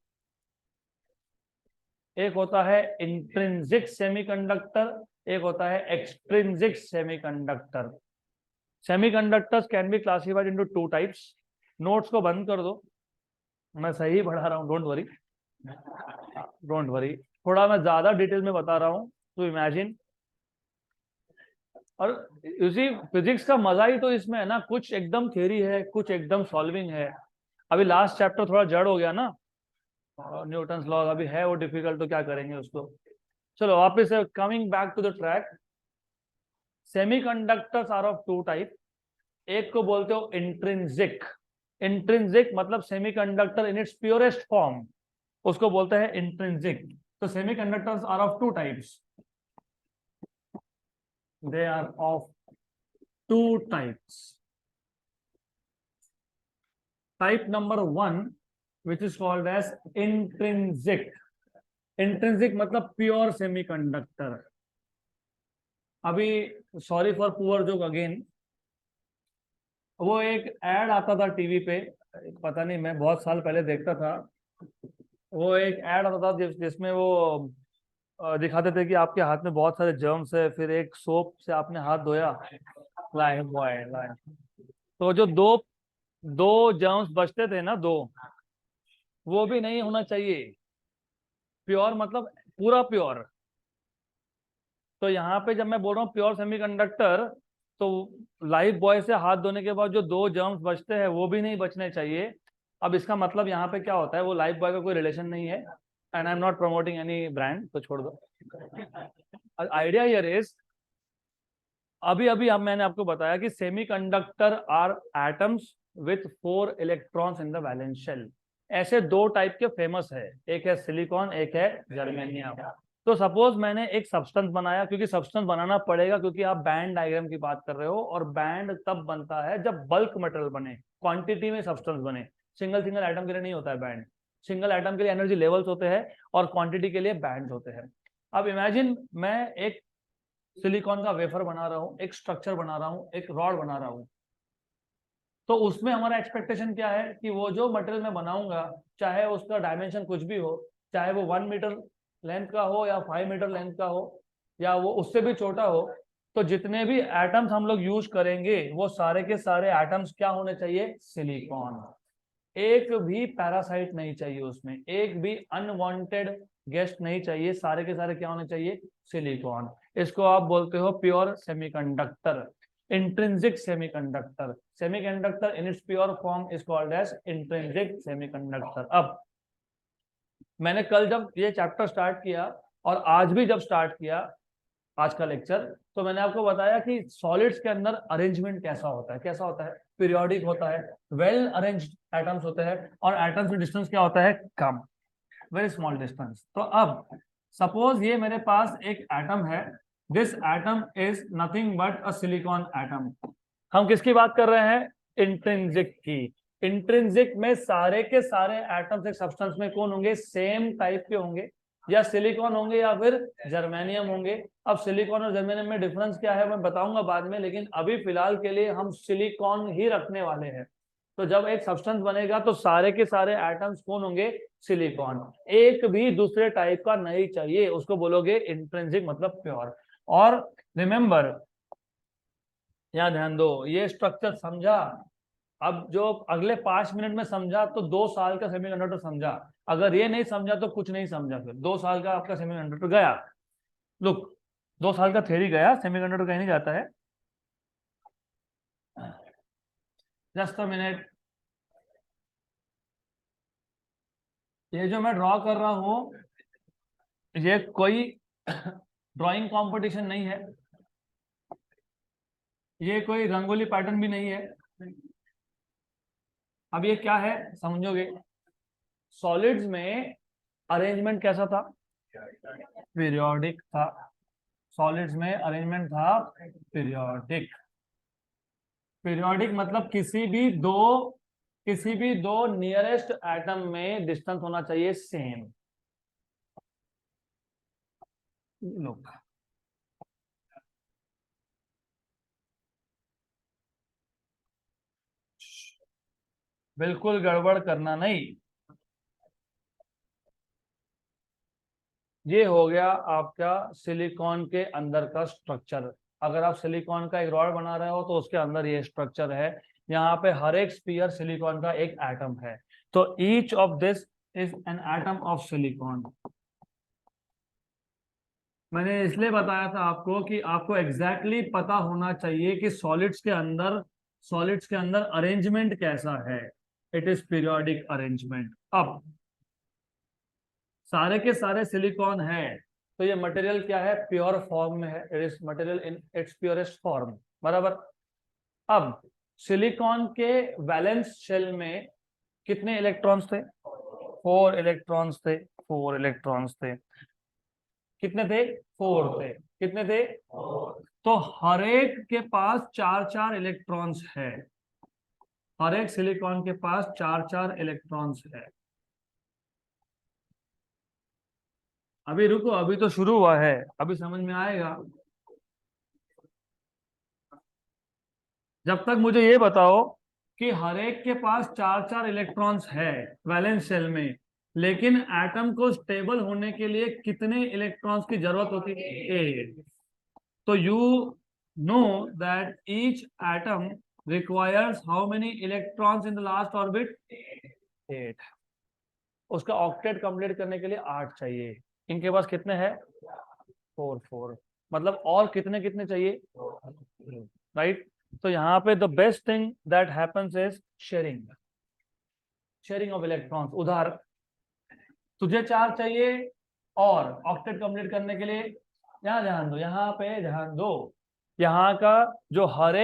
एक होता है इंट्रिंसिक सेमीकंडक्टर, एक होता है extrinsic semiconductor. Semiconductors can be classified into 2 types. Notes को बंद कर दो, मैं सही पढ़ा रहा हूँ, डोंट वरी, डोंट वरी। थोड़ा मैं ज्यादा डिटेल में बता रहा हूँ तो इमेजिन। और उसी फिजिक्स का मजा ही तो इसमें है ना, कुछ एकदम थ्योरी है, कुछ एकदम सॉल्विंग है। अभी लास्ट चैप्टर थोड़ा जड़ हो गया ना, न्यूटन्स लॉ अभी है वो डिफिकल्ट, तो क्या करेंगे उसको। चलो वापस से coming back to the track. Semiconductors are of 2 type. एक को बोलते हो इंट्रिंसिक। इंट्रिंसिक मतलब semiconductor in its purest form, उसको बोलते हैं इंट्रिंसिक। तो semiconductors are of 2 types, they are of 2 types. Type number 1 which is called as intrinsic. Intrinsic मतलब प्योर सेमीकंडक्टर। अभी sorry for poor joke again, वो एक add आता था टीवी पे, पता नहीं मैं बहुत साल पहले देखता था। वो एक एड आता था जिसमें वो दिखाते थे कि आपके हाथ में बहुत सारे जर्म्स है, फिर एक सोप से आपने हाथ धोया, लाइफ बॉय लाइफ, तो जो दो दो जर्म्स बचते थे ना, दो, वो भी नहीं होना चाहिए। प्योर मतलब पूरा प्योर। तो यहाँ पे जब मैं बोल रहा हूँ प्योर सेमीकंडक्टर, तो लाइफ बॉय से हाथ धोने के बाद जो 2 जर्म्स बचते हैं वो भी नहीं बचने चाहिए। अब इसका मतलब यहाँ पे क्या होता है, वो लाइफ बॉय का कोई रिलेशन नहीं है, and I am not promoting any brand, तो छोड़ दो। आइडिया हियर इज, अभी अभी अब मैंने आपको बताया कि semiconductor are atoms with 4 electrons in the valence shell. ऐसे 2 टाइप के फेमस है, एक है सिलिकॉन, एक है जर्मेनियम। तो सपोज मैंने एक सब्सटेंस बनाया, क्योंकि सब्सटेंस बनाना पड़ेगा क्योंकि आप बैंड डायग्राम की बात कर रहे हो, और बैंड तब बनता है जब बल्क मटेरियल बने, क्वांटिटी में सब्सटेंस बने। सिंगल सिंगल आइटम के लिए नहीं होता है बैंड। सिंगल आइटम के लिए एनर्जी लेवल्स होते हैं और क्वांटिटी के लिए बैंड होते हैं। अब इमेजिन मैं एक सिलिकॉन का वेफर बना रहा हूँ, एक स्ट्रक्चर बना रहा हूँ, एक रॉड बना रहा हूँ। तो उसमें हमारा एक्सपेक्टेशन क्या है कि वो जो मटेरियल मैं बनाऊंगा, चाहे उसका डायमेंशन कुछ भी हो, चाहे वो 1 मीटर लेंथ का हो या 5 मीटर लेंथ का हो या वो उससे भी छोटा हो, तो जितने भी एटम्स हम लोग यूज करेंगे वो सारे के सारे एटम्स क्या होने चाहिए? सिलिकॉन। एक भी पैरासाइट नहीं चाहिए उसमें, एक भी अनवांटेड गेस्ट नहीं चाहिए, सारे के सारे क्या होने चाहिए? सिलिकॉन। इसको आप बोलते हो pure semiconductor, intrinsic semiconductor. Semiconductor in its pure form is called as intrinsic semiconductor. अब मैंने कल जब ये चैप्टर स्टार्ट किया और आज भी जब स्टार्ट किया आज का लेक्चर, तो मैंने आपको बताया कि सॉलिड्स के अंदर अरेंजमेंट कैसा होता है, कैसा होता है? पीरियोडिक होता है, वेल अरेंज्ड एटम्स होते हैं, और एटम्स में डिस्टेंस क्या होता है? कम, वेरी स्मॉल डिस्टेंस। तो अब सपोज ये मेरे पास एक एटम है, this atom is nothing but a silicon atom. हम किसकी बात कर रहे हैं? इंट्रिंसिक की। इंट्रिंसिक में सारे के सारे एटम्स एक सब्सटेंस में कौन होंगे? सेम टाइप के होंगे। या सिलिकॉन होंगे या फिर जर्मेनियम होंगे। अब सिलिकॉन और जर्मेनियम में डिफरेंस क्या है मैं बताऊंगा बाद में, लेकिन अभी फिलहाल के लिए हम सिलिकॉन ही रखने वाले हैं। तो जब एक सब्सटेंस बनेगा तो सारे के सारे एटम्स कौन होंगे, सिलिकॉन। एक भी दूसरे टाइप का नहीं चाहिए, उसको बोलोगे इंट्रिंसिक मतलब प्योर। और रिमेंबर, यहाँ ध्यान दो, ये स्ट्रक्चर समझा। अब जो अगले 5 मिनट में समझा तो 2 साल का सेमीकंडक्टर समझा। अगर ये नहीं समझा तो कुछ नहीं समझा, फिर 2 साल का आपका सेमीकंडक्टर गया। लुक, 2 साल का थ्योरी गया, सेमीकंडक्टर कहीं नहीं जाता है। जस्ट अ मिनट, ये जो मैं ड्रॉ कर रहा हूं ये कोई ड्राइंग कंपटीशन नहीं है, ये कोई रंगोली पैटर्न भी नहीं है। अब ये क्या है समझोगे। सॉलिड्स में अरेंजमेंट कैसा था, पीरियोडिक था। सॉलिड्स में अरेंजमेंट था पीरियोडिक। पीरियोडिक मतलब किसी भी दो नियरेस्ट एटम में डिस्टेंस होना चाहिए सेम। लोग बिल्कुल गड़बड़ करना नहीं। ये हो गया आपका सिलिकॉन के अंदर का स्ट्रक्चर। अगर आप सिलिकॉन का एक रॉड बना रहे हो तो उसके अंदर ये स्ट्रक्चर है। यहाँ पे हर एक स्पीयर सिलिकॉन का एक एटम है। तो each of this is an atom of silicon. मैंने इसलिए बताया था आपको कि आपको एग्जैक्टली पता होना चाहिए कि सॉलिड्स के अंदर अरेंजमेंट कैसा है। It is periodic arrangement. अब सारे के सारे सिलिकॉन है तो ये मटेरियल क्या है, प्योर फॉर्म में है। It is material in its purest form, बराबर। अब सिलिकॉन के वैलेंस शेल में कितने इलेक्ट्रॉन्स थे, 4 इलेक्ट्रॉन्स थे। 4 इलेक्ट्रॉन्स थे। कितने थे, 4 थे। कितने थे, तो हर एक के पास 4 4 इलेक्ट्रॉन्स है। हर एक सिलिकॉन के पास 4 4 इलेक्ट्रॉन्स है। अभी रुको, अभी तो शुरू हुआ है, अभी समझ में आएगा। जब तक मुझे ये बताओ कि हर एक के पास 4 4 इलेक्ट्रॉन्स है वैलेंस शेल में, लेकिन एटम को स्टेबल होने के लिए कितने इलेक्ट्रॉन्स की जरूरत होती है, 8। तो you know that each atom requires how many electrons in the last orbit, 8। उसका ऑक्टेट कंप्लीट करने के लिए 8 चाहिए। इनके पास कितने हैं, 4 4। मतलब और कितने कितने चाहिए, राइट। तो यहाँ पे the best thing that happens is sharing, sharing of electrons. उधार तुझे 4 चाहिए और ऑक्टेट कंप्लीट करने के लिए, यहाँ ध्यान दो, यहाँ पे ध्यान दो। यहाँ का जो हर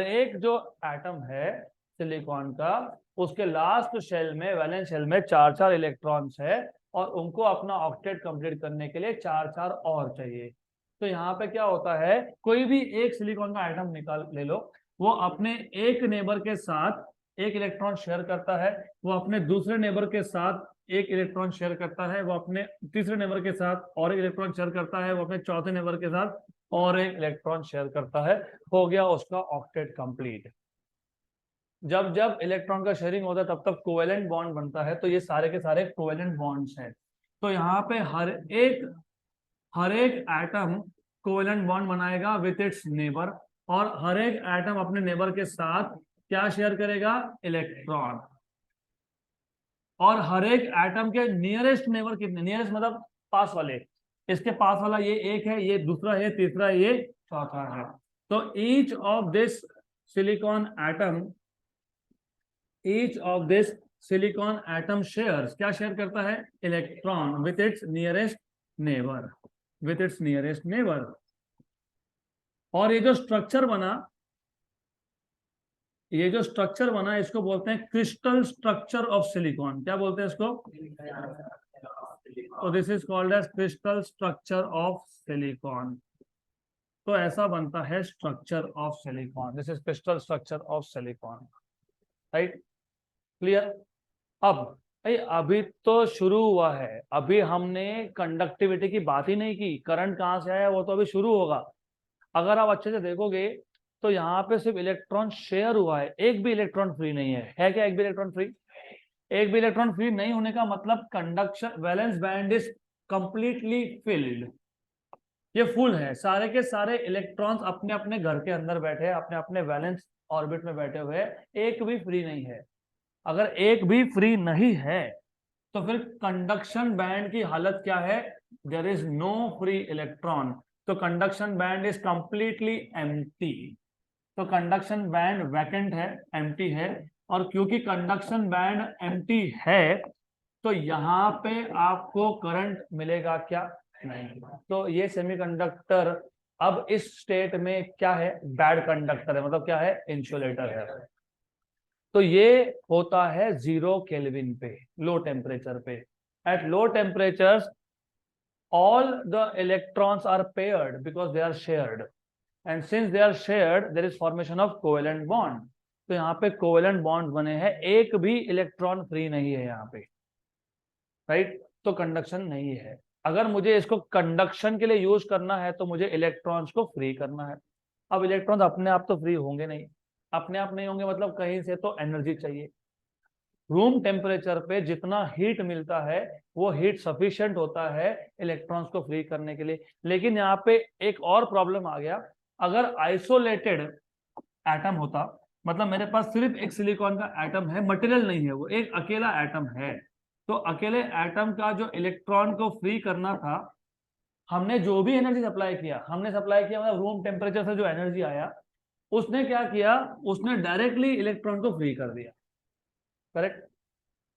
एक जो एटम है सिलिकॉन का, उसके लास्ट शेल में, वैलेंस शेल में 4 4 इलेक्ट्रॉन्स है, और उनको अपना ऑक्टेट कंप्लीट करने के लिए 4 4 और चाहिए। तो यहाँ पे क्या होता है, कोई भी एक सिलिकॉन का एटम निकाल ले लो, वो अपने एक नेबर के साथ एक इलेक्ट्रॉन शेयर करता है, वो अपने दूसरे नेबर के साथ एक इलेक्ट्रॉन शेयर करता है, वो अपने तीसरे नेबर के साथ और एक इलेक्ट्रॉन शेयर करता है, वो अपने चौथे नेबर के साथ और एक इलेक्ट्रॉन शेयर करता है। हो गया उसका ऑक्टेट कंप्लीट। जब जब इलेक्ट्रॉन का शेयरिंग होता है तब तक कोवेलेंट बॉन्ड बनता है। तो ये सारे के सारे कोवेलेंट बॉन्ड्स हैं। तो यहाँ पे हर एक एटम कोवेलेंट बॉन्ड बनाएगा विथ इट्स नेबर, और हर एक एटम अपने नेबर के साथ क्या शेयर करेगा, इलेक्ट्रॉन। और हर एक एटम के नियरेस्ट नेबर कितने, नियरेस्ट मतलब पास वाले, इसके पास वाला ये एक है, ये दूसरा है, तीसरा है, ये चौथा है। तो each of this silicon atom each of this silicon atom shares, क्या शेयर करता है, electron with its nearest neighbour, with its nearest neighbour. और ये जो स्ट्रक्चर बना इसको बोलते हैं क्रिस्टल स्ट्रक्चर ऑफ सिलिकॉन। क्या बोलते हैं इसको, तो this is called as crystal structure of silicon. तो ऐसा बनता है structure of silicon, this is crystal structure of silicon, right, clear. अब भाई अभी तो शुरू हुआ है, अभी हमने कंडक्टिविटी की बात ही नहीं की, करंट कहाँ से आया वो तो अभी शुरू होगा। अगर आप अच्छे से देखोगे तो यहाँ पे सिर्फ इलेक्ट्रॉन शेयर हुआ है, एक भी इलेक्ट्रॉन फ्री नहीं है क्या? एक भी इलेक्ट्रॉन फ्री, एक भी इलेक्ट्रॉन फ्री नहीं होने का मतलब conduction valence band is completely filled, ये फुल है, सारे के सारे इलेक्ट्रॉन्स अपने अपने घर के अंदर बैठे हैं, अपने अपने वैलेंस ऑर्बिट में बैठे हुए हैं, एक भी फ्री नहीं है। अगर एक भी फ्री नहीं है तो फिर कंडक्शन बैंड की हालत क्या है? There is no free electron, तो conduction band is completely empty. तो कंडक्शन बैंड वैकेंट है, एम्प्टी है, और क्योंकि कंडक्शन बैंड एम्प्टी है तो यहाँ पे आपको करंट मिलेगा क्या? नहीं। तो ये सेमीकंडक्टर अब इस स्टेट में क्या है? बैड कंडक्टर है, मतलब क्या है? इंसुलेटर है। तो ये होता है 0 केल्विन पे, लो टेम्परेचर पे। At low temperature all the electrons are paired because they are shared, and since they are shared there is formation of covalent bond। तो यहाँ पे कोवेलेंट बॉन्ड बने हैं, एक भी इलेक्ट्रॉन फ्री नहीं है यहाँ पे, राइट? तो कंडक्शन नहीं है। अगर मुझे इसको कंडक्शन के लिए यूज करना है तो मुझे इलेक्ट्रॉन्स को फ्री करना है। अब इलेक्ट्रॉन्स अपने आप तो फ्री होंगे नहीं, अपने आप नहीं होंगे मतलब कहीं से तो एनर्जी चाहिए। रूम टेम्परेचर पे जितना हीट मिलता है वो हीट सफिशिएंट होता है इलेक्ट्रॉन्स को फ्री करने के लिए। लेकिन यहाँ पे एक और प्रॉब्लम आ गया, अगर आइसोलेटेड एटम होता, मतलब मेरे पास सिर्फ एक सिलिकॉन का एटम है, मटेरियल नहीं है, वो एक अकेला एटम है, तो अकेले एटम का जो इलेक्ट्रॉन को फ्री करना था, हमने जो भी एनर्जी सप्लाई किया, हमने सप्लाई किया मतलब रूम टेम्परेचर से जो एनर्जी आया, उसने क्या किया? उसने डायरेक्टली इलेक्ट्रॉन को फ्री कर दिया, करेक्ट?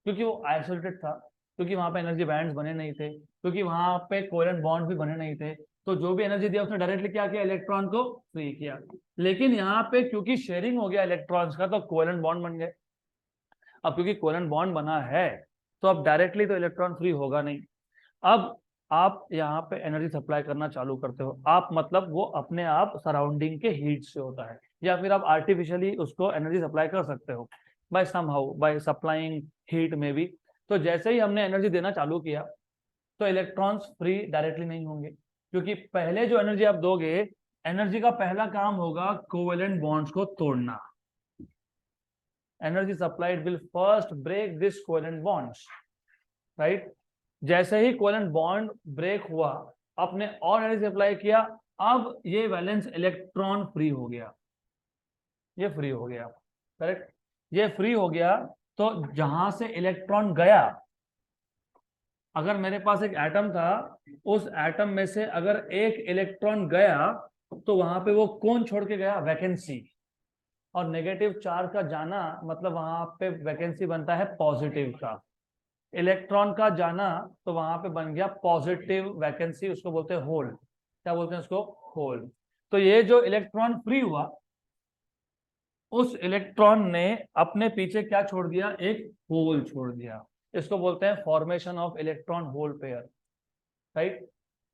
क्योंकि वो आइसोलेटेड था, क्योंकि वहां पे एनर्जी बैंड्स बने नहीं थे, क्योंकि वहां पे कोवेलेंट बॉन्ड भी बने नहीं थे, तो जो भी एनर्जी दिया उसने डायरेक्टली क्या किया? इलेक्ट्रॉन को फ्री किया। लेकिन यहाँ पे क्योंकि शेयरिंग हो गया इलेक्ट्रॉन्स का तो कोवेलेंट बॉन्ड बन गए। अब क्योंकि कोवेलेंट बॉन्ड बना है तो अब डायरेक्टली तो इलेक्ट्रॉन फ्री होगा नहीं। अब आप यहाँ पे एनर्जी सप्लाई करना चालू करते हो, आप मतलब वो अपने आप सराउंडिंग के हीट से होता है, या फिर आप आर्टिफिशियली उसको एनर्जी सप्लाई कर सकते हो by somehow, by supplying heat में भी। तो जैसे ही हमने एनर्जी देना चालू किया तो इलेक्ट्रॉन्स फ्री डायरेक्टली नहीं होंगे, क्योंकि पहले जो एनर्जी आप दोगे, एनर्जी का पहला काम होगा कोवेलेंट बॉन्ड्स को तोड़ना। Energy supplied will first break this covalent bonds, right? जैसे ही कोवेलेंट बॉन्ड ब्रेक हुआ, आपने और एनर्जी अप्लाई किया, अब ये वैलेंस इलेक्ट्रॉन फ्री हो गया, ये फ्री हो गया, करेक्ट? ये फ्री हो गया तो जहां से इलेक्ट्रॉन गया, अगर मेरे पास एक एटम था, उस एटम में से अगर एक इलेक्ट्रॉन गया तो वहां पे वो कौन छोड़ के गया? वैकेंसी। और नेगेटिव चार्ज का जाना मतलब वहां पे वैकेंसी बनता है पॉजिटिव का, इलेक्ट्रॉन का जाना तो वहां पे बन गया पॉजिटिव वैकेंसी, उसको बोलते हैं होल। क्या बोलते हैं उसको? होल। तो ये जो इलेक्ट्रॉन फ्री हुआ, उस इलेक्ट्रॉन ने अपने पीछे क्या छोड़ दिया? एक होल छोड़ दिया। इसको बोलते हैं formation of electron hole pair, right?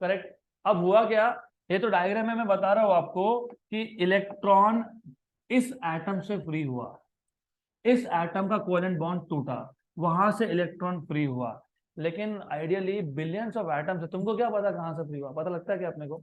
Correct. अब हुआ क्या? ये तो डायग्राम में मैं बता रहा हूं आपको कि इलेक्ट्रॉन इस एटम से फ्री हुआ, इस एटम का कोवेलेंट बॉन्ड टूटा, वहां से इलेक्ट्रॉन फ्री हुआ। लेकिन आइडियली बिलियंस ऑफ एटम्स है, तुमको क्या पता कहां से फ्री हुआ? पता लगता है क्या अपने को?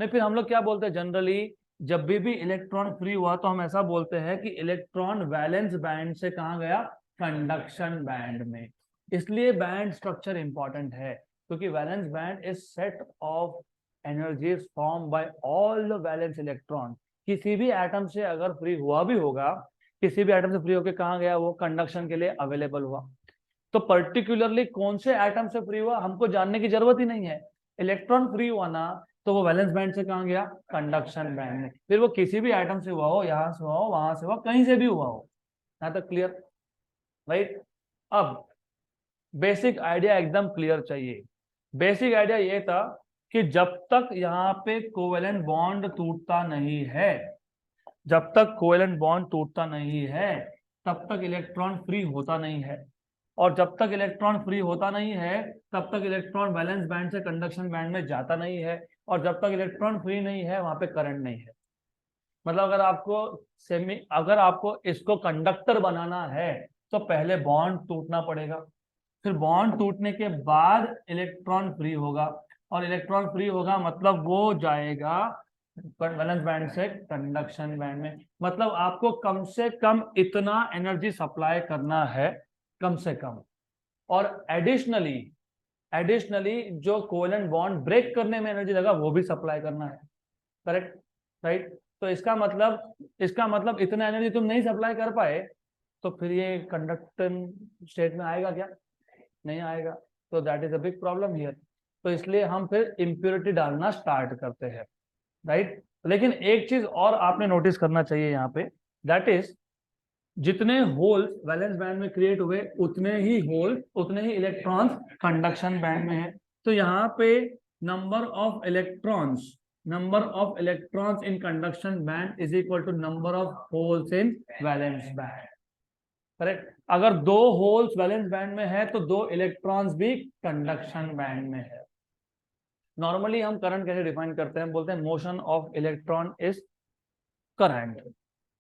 नहीं, फिर हम लोग क्या बोलते हैं जनरली, जब भी इलेक्ट्रॉन फ्री हुआ तो हम ऐसा बोलते हैं कि इलेक्ट्रॉन वैलेंस बैंड से कहां गया? कंडक्शन बैंड में। इसलिए बैंड स्ट्रक्चर इंपॉर्टेंट है, क्योंकि valence band is set of energies form by all the valence electron. किसी भी एटम से अगर फ्री हुआ भी होगा, किसी भी एटम से फ्री होकर कहाँ गया? वो कंडक्शन के लिए अवेलेबल हुआ। तो पर्टिकुलरली कौन से एटम से फ्री हुआ हमको जानने की जरूरत ही नहीं है, इलेक्ट्रॉन फ्री हुआ ना तो वो वैलेंस बैंड से कहाँ गया? कंडक्शन बैंड में। फिर वो किसी भी एटम से हुआ हो, यहां से हुआ हो, वहां से हुआ, कहीं से भी हुआ हो। यहाँ तक क्लियर, राइट? अब बेसिक आइडिया एकदम क्लियर चाहिए। बेसिक आइडिया ये था कि जब तक यहाँ पे कोवेलेंट बॉन्ड टूटता नहीं है, जब तक कोवेलेंट बॉन्ड टूटता नहीं है तब तक इलेक्ट्रॉन फ्री होता नहीं है, और जब तक इलेक्ट्रॉन फ्री होता नहीं है तब तक इलेक्ट्रॉन वैलेंस बैंड से कंडक्शन बैंड में जाता नहीं है, और जब तक इलेक्ट्रॉन फ्री नहीं है वहां पे करंट नहीं है। मतलब अगर आपको इसको कंडक्टर बनाना है तो पहले बॉन्ड टूटना पड़ेगा, फिर बॉन्ड टूटने के बाद इलेक्ट्रॉन फ्री होगा, और इलेक्ट्रॉन फ्री होगा मतलब वो जाएगा वैलेंस बैंड से कंडक्शन बैंड में। मतलब आपको कम से कम इतना एनर्जी सप्लाई करना है, कम से कम। और एडिशनली जो कोवेलेंट बॉन्ड ब्रेक करने में एनर्जी लगा वो भी सप्लाई करना है। Correct, right. तो इसका मतलब इतना एनर्जी तुम नहीं सप्लाई कर पाए तो फिर ये कंडक्शन स्टेट में आएगा क्या? नहीं आएगा। तो that is a big problem here. तो इसलिए हम फिर इम्प्योरिटी डालना स्टार्ट करते हैं, राइट। लेकिन एक चीज और आपने नोटिस करना चाहिए यहाँ पे, दैट इज जितने होल्स वैलेंस बैंड में क्रिएट हुए उतने ही इलेक्ट्रॉन्स कंडक्शन बैंड में है। तो यहाँ पे number of electrons in conduction band is equal to number of holes in valence band. Correct. अगर 2 होल्स वैलेंस बैंड में है तो 2 इलेक्ट्रॉन्स भी कंडक्शन बैंड में है। नॉर्मली हम करंट कैसे डिफाइन करते हैं? बोलते हैं motion of electron is current,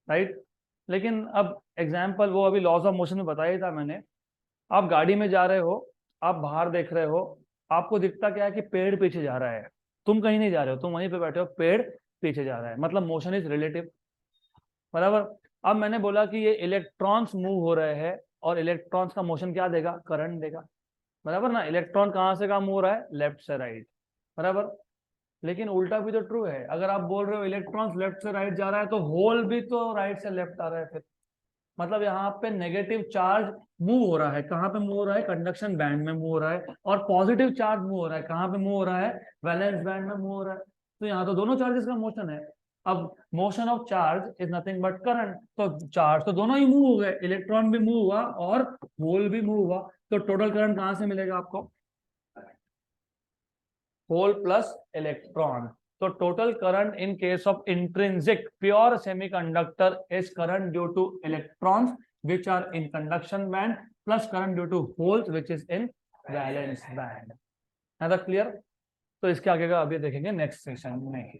right. लेकिन अब एग्जाम्पल वो अभी लॉज ऑफ मोशन में बताया था मैंने। आप गाड़ी में जा रहे हो, आप बाहर देख रहे हो, आपको दिखता क्या है कि पेड़ पीछे जा रहा है। तुम कहीं नहीं जा रहे हो, तुम वहीं पे बैठे हो, पेड़ पीछे जा रहा है, मतलब मोशन इज रिलेटिव, बराबर। अब मैंने बोला कि ये इलेक्ट्रॉन्स मूव हो रहे हैं और इलेक्ट्रॉन्स का मोशन क्या देगा? करंट देगा, बराबर ना। इलेक्ट्रॉन कहाँ से कहाँ मूव हो रहा है? लेफ्ट से राइट, बराबर। लेकिन उल्टा भी तो ट्रू है। अगर आप बोल रहे हो इलेक्ट्रॉन्स लेफ्ट से राइट जा रहा है तो होल भी तो राइट से लेफ्ट आ रहा है फिर। मतलब यहाँ पे नेगेटिव चार्ज मूव हो रहा है। कहाँ पे मूव हो रहा है? कंडक्शन बैंड में मूव हो रहा है। और पॉजिटिव चार्ज मूव हो रहा है। कहाँ पे मूव हो रहा है? वैलेंस बैंड में मूव हो रहा है। तो यहाँ तो दोनों चार्जेस का मोशन है। अब motion of charge is nothing but current. तो चार्ज तो दोनों ही मूव हो गए, इलेक्ट्रॉन भी मूव हुआ और होल भी मूव हुआ। तो टोटल करंट कहाँ से मिलेगा आपको? Hole plus electron. तो total current in case of intrinsic pure semiconductor is current due to electrons which are in conduction band plus current due to holes which is in valence band. है ना clear? तो इसके आगे का अभी देखेंगे next session में।